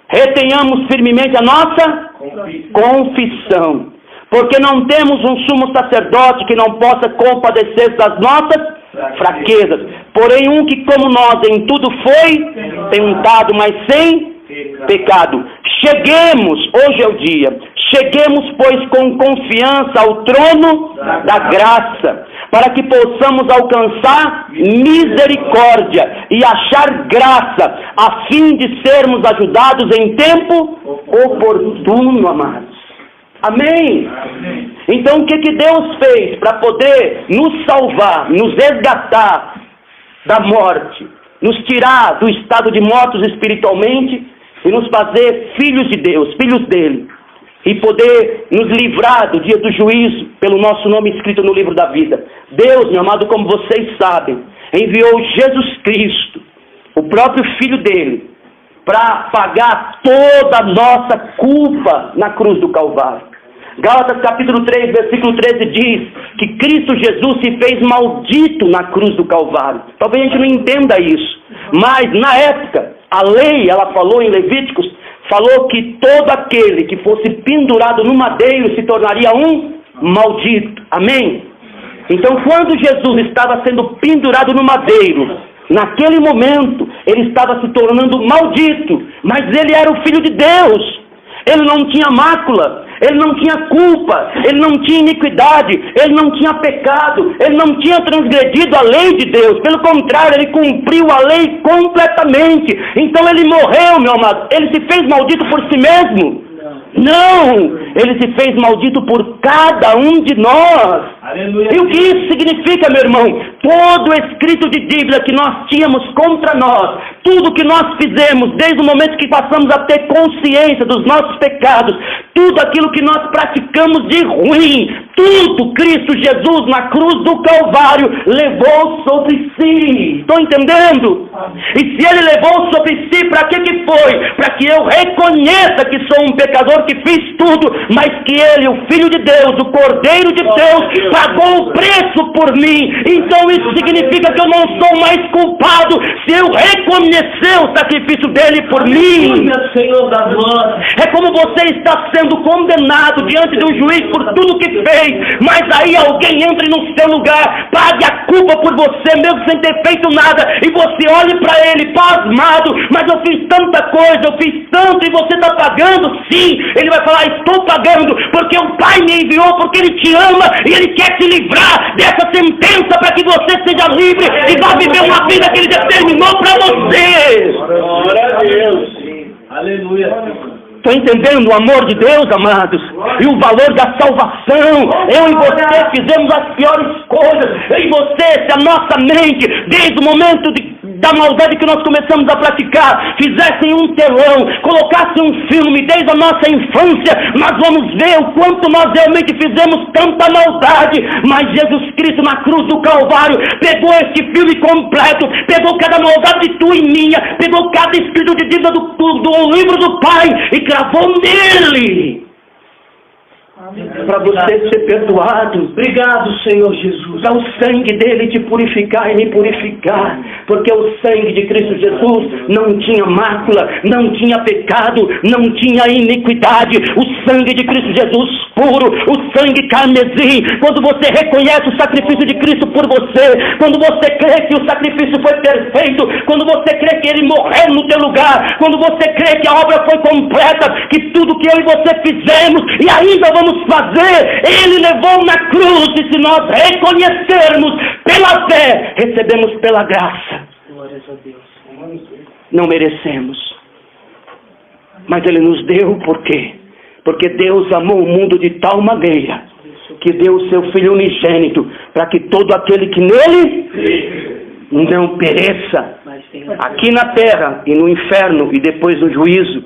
Retenhamos firmemente a nossa confissão, porque não temos um sumo sacerdote que não possa compadecer das nossas fraquezas, porém um que como nós em tudo foi tentado, mas sem pecado. Cheguemos, hoje é o dia, cheguemos pois com confiança ao trono da graça, para que possamos alcançar misericórdia e achar graça, a fim de sermos ajudados em tempo oportuno, amados. Amém? Então o que Deus fez para poder nos salvar, nos resgatar da morte, nos tirar do estado de mortos espiritualmente e nos fazer filhos de Deus, filhos dele, e poder nos livrar do dia do juízo pelo nosso nome escrito no livro da vida. Deus, meu amado, como vocês sabem, enviou Jesus Cristo, o próprio Filho dele, para pagar toda a nossa culpa na cruz do Calvário. Gálatas capítulo 3, versículo 13 diz que Cristo Jesus se fez maldito na cruz do Calvário. Talvez a gente não entenda isso, mas na época, a lei, ela falou em Levíticos, falou que todo aquele que fosse pendurado no madeiro se tornaria um maldito. Amém? Então quando Jesus estava sendo pendurado no madeiro, naquele momento, ele estava se tornando maldito, mas ele era o Filho de Deus. Ele não tinha mácula, ele não tinha culpa, ele não tinha iniquidade, ele não tinha pecado, ele não tinha transgredido a lei de Deus. Pelo contrário, ele cumpriu a lei completamente. Então ele morreu, meu amado. Ele se fez maldito por si mesmo? Não, ele se fez maldito por cada um de nós. Aleluia. E o que isso significa, meu irmão? Todo escrito de dívida que nós tínhamos contra nós, tudo que nós fizemos, desde o momento que passamos a ter consciência dos nossos pecados, tudo aquilo que nós praticamos de ruim, tudo Cristo Jesus na cruz do Calvário levou sobre si. Estão entendendo? E se ele levou sobre si, para que foi? Para que eu reconheça que sou um pecador que fiz tudo, mas que ele, o Filho de Deus, o Cordeiro de Deus, pagou o preço por mim. Então isso significa que eu não sou mais culpado se eu reconhecer o sacrifício dele por mim. Senhor da glória. É como você está sendo condenado diante de um juiz por tudo que fez, mas aí alguém entre no seu lugar, pague a culpa por você mesmo sem ter feito nada, e você olhe para ele pasmado: mas eu fiz tanta coisa, eu fiz tanto, e você está pagando? Sim. Ele vai falar: estou pagando porque o Pai me enviou, porque ele te ama e ele quer te livrar dessa sentença para que você seja livre e vá viver uma vida que ele determinou para você. Glória a Deus. Aleluia. Estão entendendo o amor de Deus, amados? E o valor da salvação. Eu e você fizemos as piores coisas. Eu e você, se a nossa mente, desde o momento da maldade que nós começamos a praticar, fizessem um telão, colocassem um filme desde a nossa infância, nós vamos ver o quanto nós realmente fizemos tanta maldade. Mas Jesus Cristo na cruz do Calvário pegou este filme completo, pegou cada maldade tua e minha, pegou cada escrito de dívida do livro do Pai e gravou nele, para você ser perdoado. Obrigado, Senhor Jesus. Ao sangue dele te purificar e me purificar, porque o sangue de Cristo Jesus não tinha mácula, não tinha pecado, não tinha iniquidade. O sangue de Cristo Jesus puro, o sangue carmesim, quando você reconhece o sacrifício de Cristo por você, quando você crê que o sacrifício foi perfeito, quando você crê que Ele morreu no teu lugar, quando você crê que a obra foi completa, que tudo que eu e você fizemos e ainda vamos fazer, Ele levou na cruz, e se nós reconhecermos pela fé, recebemos pela graça. Glórias a Deus. Não merecemos, mas Ele nos deu. Por quê? Porque Deus amou o mundo de tal maneira que deu o seu Filho unigênito, para que todo aquele que nele não pereça, aqui na terra e no inferno e depois no juízo,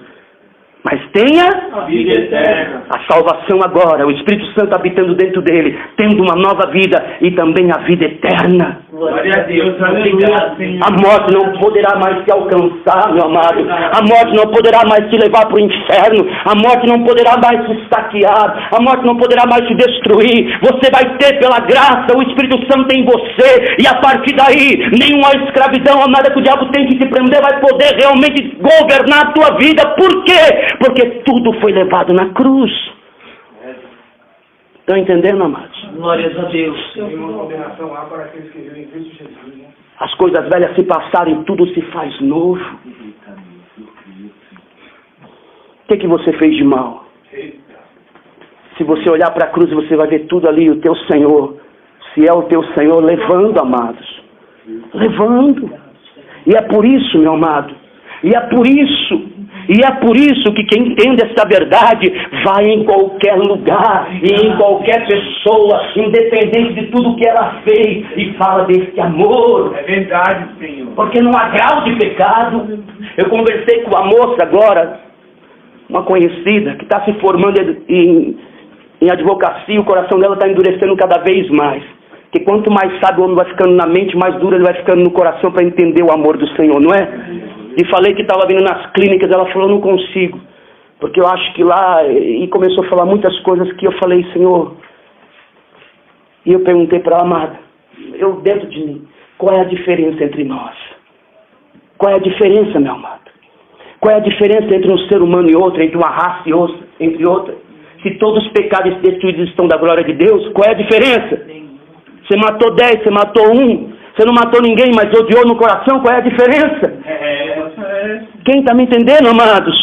mas tenha A vida eterna. a salvação agora, o Espírito Santo habitando dentro dele, tendo uma nova vida e também a vida eterna. Glória a Deus, aleluia, Senhor. A morte não poderá mais te alcançar, meu amado. A morte não poderá mais te levar para o inferno. A morte não poderá mais te saquear. A morte não poderá mais te destruir. Você vai ter pela graça o Espírito Santo em você. E a partir daí, nenhuma escravidão, nada que o diabo tem que te prender vai poder realmente governar a tua vida. Por quê? Porque tudo foi levado na cruz. Estão entendendo, amados? Glórias a Deus. As coisas velhas se passarem, tudo se faz novo. O que você fez de mal? Se você olhar para a cruz, você vai ver tudo ali, o teu Senhor. Se é o teu Senhor, levando, amados. Levando. E é por isso, meu amado. E é por isso que quem entende essa verdade vai em qualquer lugar e em qualquer pessoa, independente de tudo que ela fez, e fala desse amor. É verdade, Senhor. Porque não há grau de pecado. Eu conversei com uma moça agora, uma conhecida, que está se formando em advocacia, o coração dela está endurecendo cada vez mais. Porque quanto mais sabe o homem vai ficando na mente, mais duro ele vai ficando no coração para entender o amor do Senhor, não é? E falei que estava vindo nas clínicas, ela falou, não consigo, porque eu acho que lá, e começou a falar muitas coisas que eu falei, Senhor, e eu perguntei para ela, amada, eu dentro de mim, qual é a diferença entre nós? Qual é a diferença, meu amado? Qual é a diferença entre um ser humano e outro, entre uma raça e outra, entre outra? Se todos os pecados destruídos estão da glória de Deus, qual é a diferença? Você matou 10, você matou 1, você não matou ninguém, mas odiou no coração, qual é a diferença? Quem está me entendendo, amados?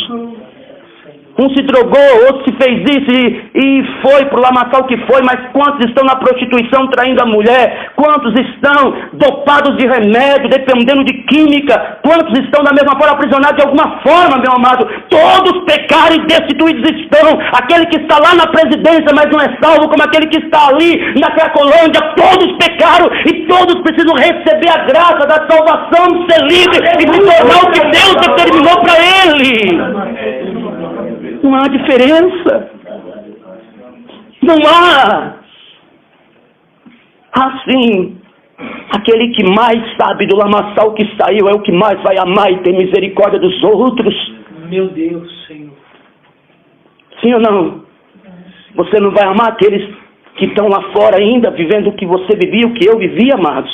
Um se drogou, outro se fez isso e foi para o lamaçal que foi, mas quantos estão na prostituição traindo a mulher? Quantos estão dopados de remédio, dependendo de química? Quantos estão da mesma forma aprisionados de alguma forma, meu amado? Todos pecaram e destituídos estão. Aquele que está lá na presidência, mas não é salvo, como aquele que está ali na Cracolândia, todos pecaram e todos precisam receber a graça da salvação, de ser livre e se tornar o que Deus determinou para ele. Não há diferença. Não há. Assim, aquele que mais sabe do lamaçal que saiu é o que mais vai amar e ter misericórdia dos outros. Meu Deus, Senhor. Sim ou não? Você não vai amar aqueles que estão lá fora ainda, vivendo o que você vivia, o que eu vivia, amados?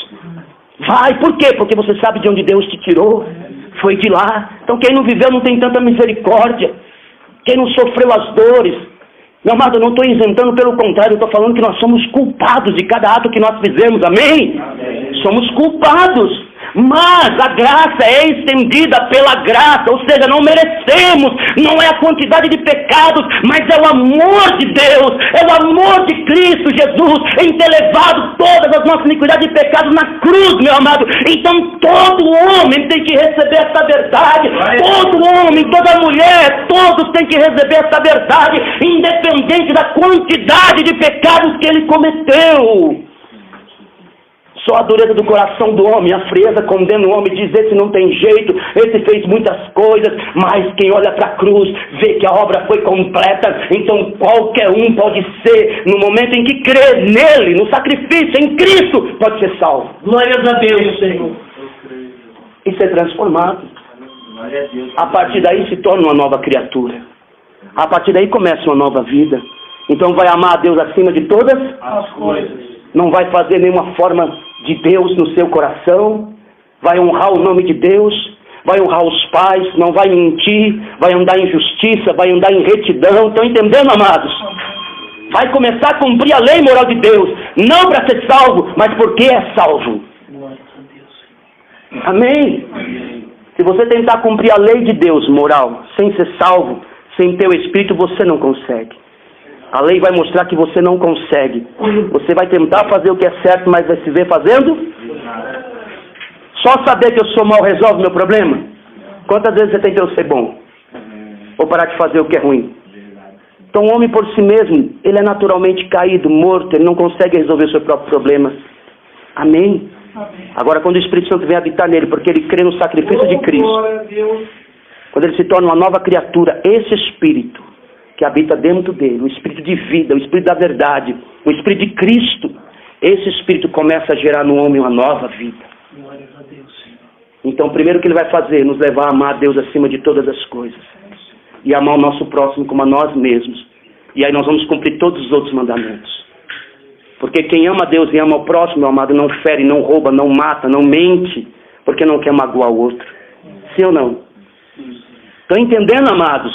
Vai, por quê? Porque você sabe de onde Deus te tirou. Foi de lá. Então quem não viveu não tem tanta misericórdia. Quem não sofreu as dores. Meu amado, eu não estou isentando, pelo contrário, eu estou falando que nós somos culpados de cada ato que nós fizemos, amém? Somos culpados. Mas a graça é estendida pela graça, ou seja, não merecemos, não é a quantidade de pecados, mas é o amor de Deus, é o amor de Cristo Jesus, em ter levado todas as nossas iniquidades e pecados na cruz, meu amado. Então todo homem tem que receber essa verdade, todo homem, toda mulher, todos têm que receber essa verdade, independente da quantidade de pecados que ele cometeu. Só a dureza do coração do homem, a frieza condena o homem, diz, esse não tem jeito, esse fez muitas coisas, mas quem olha para a cruz, vê que a obra foi completa, então qualquer um pode ser, no momento em que crê nele, no sacrifício, em Cristo, pode ser salvo. Glórias a Deus, Senhor. E ser transformado. A partir daí se torna uma nova criatura. A partir daí começa uma nova vida. Então vai amar a Deus acima de todas as coisas. Não vai fazer nenhuma forma de Deus no seu coração, vai honrar o nome de Deus, vai honrar os pais, não vai mentir, vai andar em justiça, vai andar em retidão. Estão entendendo, amados? vai começar a cumprir a lei moral de Deus, não para ser salvo, mas porque é salvo. Glória a Deus. Amém? Se você tentar cumprir a lei de Deus moral, sem ser salvo, sem ter o Espírito, você não consegue. A lei vai mostrar que você não consegue. Você vai tentar fazer o que é certo, mas vai se ver fazendo? Só saber que eu sou mau resolve meu problema? Quantas vezes você tentou ser bom? Ou parar de fazer o que é ruim? Então o homem por si mesmo, ele é naturalmente caído, morto, ele não consegue resolver o seu próprio problema. Amém? Agora quando o Espírito Santo vem habitar nele, porque ele crê no sacrifício de Cristo, quando ele se torna uma nova criatura, esse Espírito que habita dentro dele, o Espírito de vida, o Espírito da verdade, o Espírito de Cristo, esse Espírito começa a gerar no homem uma nova vida. Glória a Deus, Senhor. Então o primeiro que ele vai fazer é nos levar a amar a Deus acima de todas as coisas. E amar o nosso próximo como a nós mesmos. E aí nós vamos cumprir todos os outros mandamentos. Porque quem ama a Deus e ama o próximo, meu amado, não fere, não rouba, não mata, não mente, porque não quer magoar o outro. Sim ou não? Estão entendendo, amados?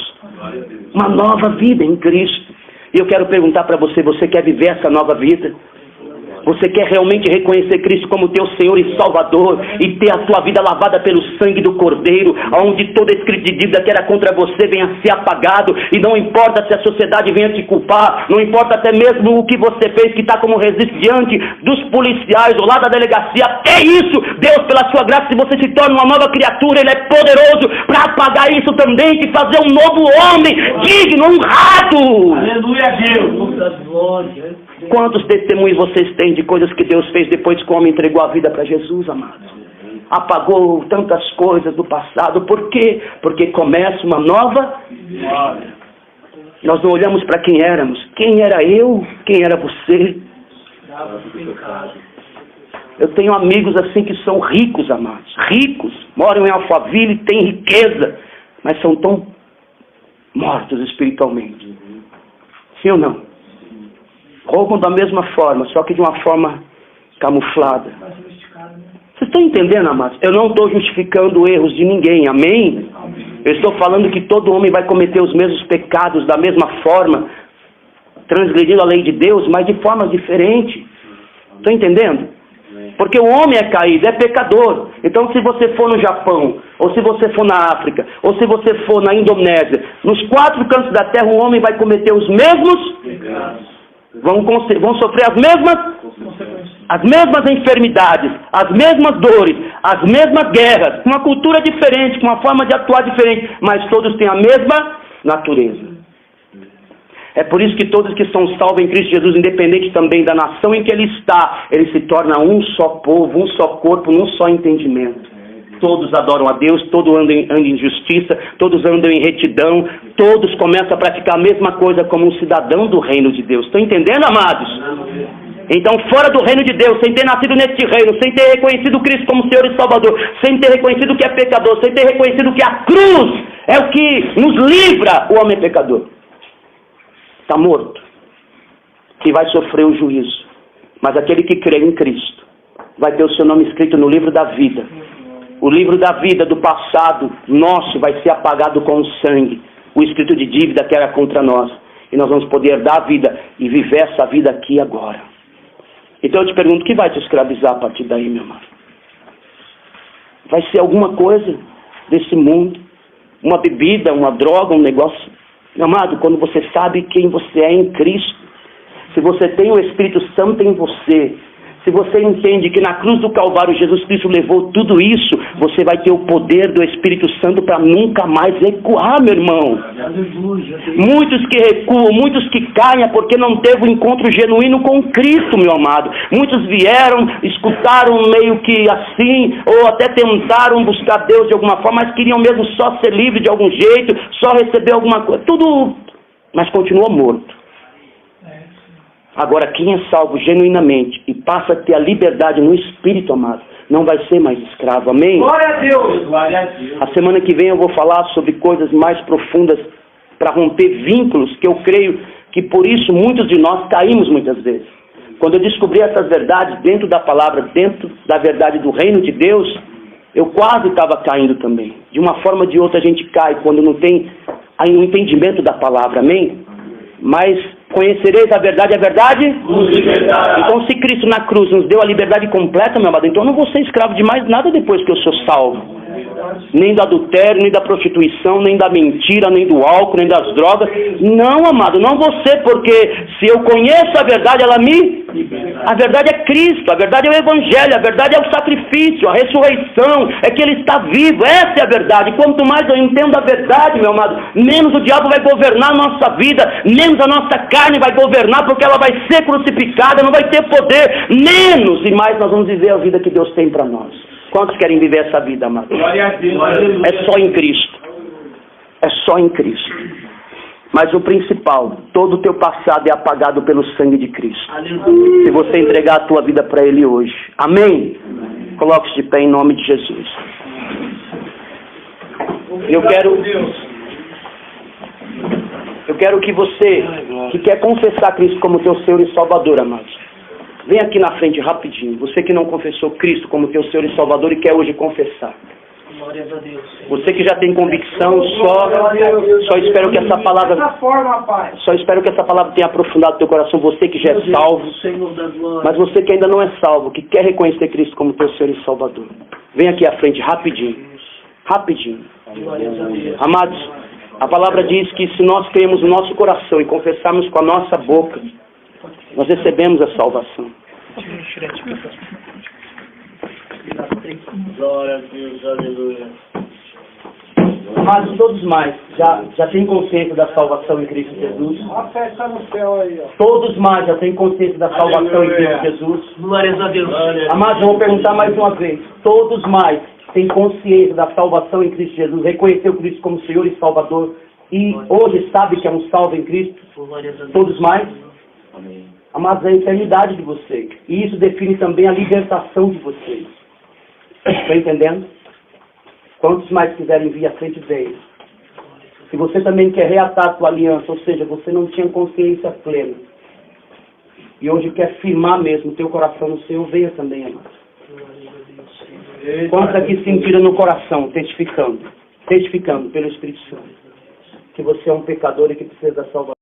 Uma nova vida em Cristo. E eu quero perguntar para você, você quer viver essa nova vida? Você quer realmente reconhecer Cristo como teu Senhor e Salvador e ter a tua vida lavada pelo sangue do Cordeiro, onde todo escrito de dívida que era contra você venha a ser apagado, e não importa se a sociedade venha te culpar, não importa até mesmo o que você fez que está como resiste diante dos policiais ou lá da delegacia, é isso, Deus pela sua graça, se você se torna uma nova criatura, Ele é poderoso para apagar isso também, e fazer um novo homem, digno, honrado. Aleluia, Deus. Toda glória. Quantos testemunhos vocês têm de coisas que Deus fez depois que o homem entregou a vida para Jesus, amados? Apagou tantas coisas do passado. Por quê? Porque começa uma nova. Nós não olhamos para quem éramos. Quem era eu? Quem era você? Eu tenho amigos assim que são ricos, amados. Ricos. Moram em Alphaville, têm riqueza. Mas são tão mortos espiritualmente. Sim ou não? Roubam da mesma forma, só que de uma forma camuflada. Vocês estão entendendo, amados? Eu não estou justificando erros de ninguém, amém? Eu estou falando que todo homem vai cometer os mesmos pecados da mesma forma, transgredindo a lei de Deus, mas de formas diferentes. Estão entendendo? Porque o homem é caído, é pecador. Então se você for no Japão, ou se você for na África, ou se você for na Indonésia, nos 4 cantos da terra o homem vai cometer os mesmos pecados. Vão sofrer as mesmas enfermidades, as mesmas dores, as mesmas guerras, com uma cultura diferente, com uma forma de atuar diferente, mas todos têm a mesma natureza. É por isso que todos que são salvos em Cristo Jesus, independente também da nação em que ele está, ele se torna um só povo, um só corpo, um só entendimento. Todos adoram a Deus, todos andam em justiça, todos andam em retidão, todos começam a praticar a mesma coisa como um cidadão do reino de Deus. Estão entendendo, amados? Então, fora do reino de Deus, sem ter nascido neste reino, sem ter reconhecido Cristo como Senhor e Salvador, sem ter reconhecido que é pecador, sem ter reconhecido que a cruz é o que nos livra, o homem é pecador. Está morto, que vai sofrer o juízo. Mas aquele que crê em Cristo vai ter o seu nome escrito no livro da vida. O livro da vida do passado nosso vai ser apagado com o sangue. O escrito de dívida que era contra nós. E nós vamos poder dar a vida e viver essa vida aqui e agora. Então eu te pergunto, o que vai te escravizar a partir daí, meu amado? Vai ser alguma coisa desse mundo? Uma bebida, uma droga, um negócio? Meu amado, quando você sabe quem você é em Cristo, se você tem o Espírito Santo em você, se você entende que na cruz do Calvário Jesus Cristo levou tudo isso, você vai ter o poder do Espírito Santo para nunca mais recuar, meu irmão. Muitos que recuam, muitos que caem é porque não teve um encontro genuíno com Cristo, meu amado. Muitos vieram, escutaram meio que assim, ou até tentaram buscar Deus de alguma forma, mas queriam mesmo só ser livre de algum jeito, só receber alguma coisa, tudo, mas continua morto. Agora, quem é salvo genuinamente e passa a ter a liberdade no Espírito, amado, não vai ser mais escravo, amém? Glória a Deus! Glória a Deus! A semana que vem eu vou falar sobre coisas mais profundas para romper vínculos, que eu creio que por isso muitos de nós caímos muitas vezes. Quando eu descobri essas verdades dentro da palavra, dentro da verdade do reino de Deus, eu quase estava caindo também. De uma forma ou de outra a gente cai quando não tem o entendimento da palavra, amém? Mas Conhecereis a verdade nos libertará. Então, se Cristo na cruz nos deu a liberdade completa, meu amado, então eu não vou ser escravo de mais nada depois que eu sou salvo. Nem do adultério, nem da prostituição, nem da mentira, nem do álcool, nem das drogas. Não, amado, não vou ser, porque se eu conheço a verdade, a verdade é Cristo, a verdade é o Evangelho, a verdade é o sacrifício, a ressurreição, é que Ele está vivo, essa é a verdade. Quanto mais eu entendo a verdade, meu amado, menos o diabo vai governar a nossa vida, menos a nossa carne vai governar, porque ela vai ser crucificada, não vai ter poder, menos e mais nós vamos viver a vida que Deus tem para nós. Quantos querem viver essa vida, amado? Glória a Deus. É só em Cristo. É só em Cristo. Mas o principal, todo o teu passado é apagado pelo sangue de Cristo. Se você entregar a tua vida para Ele hoje. Amém? Coloque-se de pé em nome de Jesus. Eu quero que você, que quer confessar Cristo como teu Senhor e Salvador, amados, vem aqui na frente rapidinho. Você que não confessou Cristo como teu Senhor e Salvador e quer hoje confessar. Glórias a Deus. Você que já tem convicção, só espero que essa palavra, só espero que essa palavra tenha aprofundado teu coração. Você que já é salvo, mas você que ainda não é salvo, que quer reconhecer Cristo como teu Senhor e Salvador, vem aqui à frente rapidinho, rapidinho. Amados, a palavra diz que se nós cremos no nosso coração e confessarmos com a nossa boca, nós recebemos a salvação. Glória a Deus, aleluia. Mas todos mais já têm consciência da salvação em Cristo Jesus. A festa no céu aí, ó. Todos mais já têm consciência da salvação em Cristo Jesus. Glórias a Deus. Amados, eu vou perguntar mais uma vez. Todos mais têm consciência da salvação em Cristo Jesus, reconheceu Cristo como Senhor e Salvador e hoje sabe que é um salvo em Cristo? Todos mais? Amém. Amados, é a eternidade de vocês. E isso define também a libertação de vocês. Está entendendo? Quantos mais quiserem vir à frente deles. Se você também quer reatar a tua aliança, ou seja, você não tinha consciência plena, e hoje quer firmar mesmo o teu coração no Senhor, venha também, amados. Quantos aqui sentiram no coração, testificando pelo Espírito Santo, que você é um pecador e que precisa da salvação?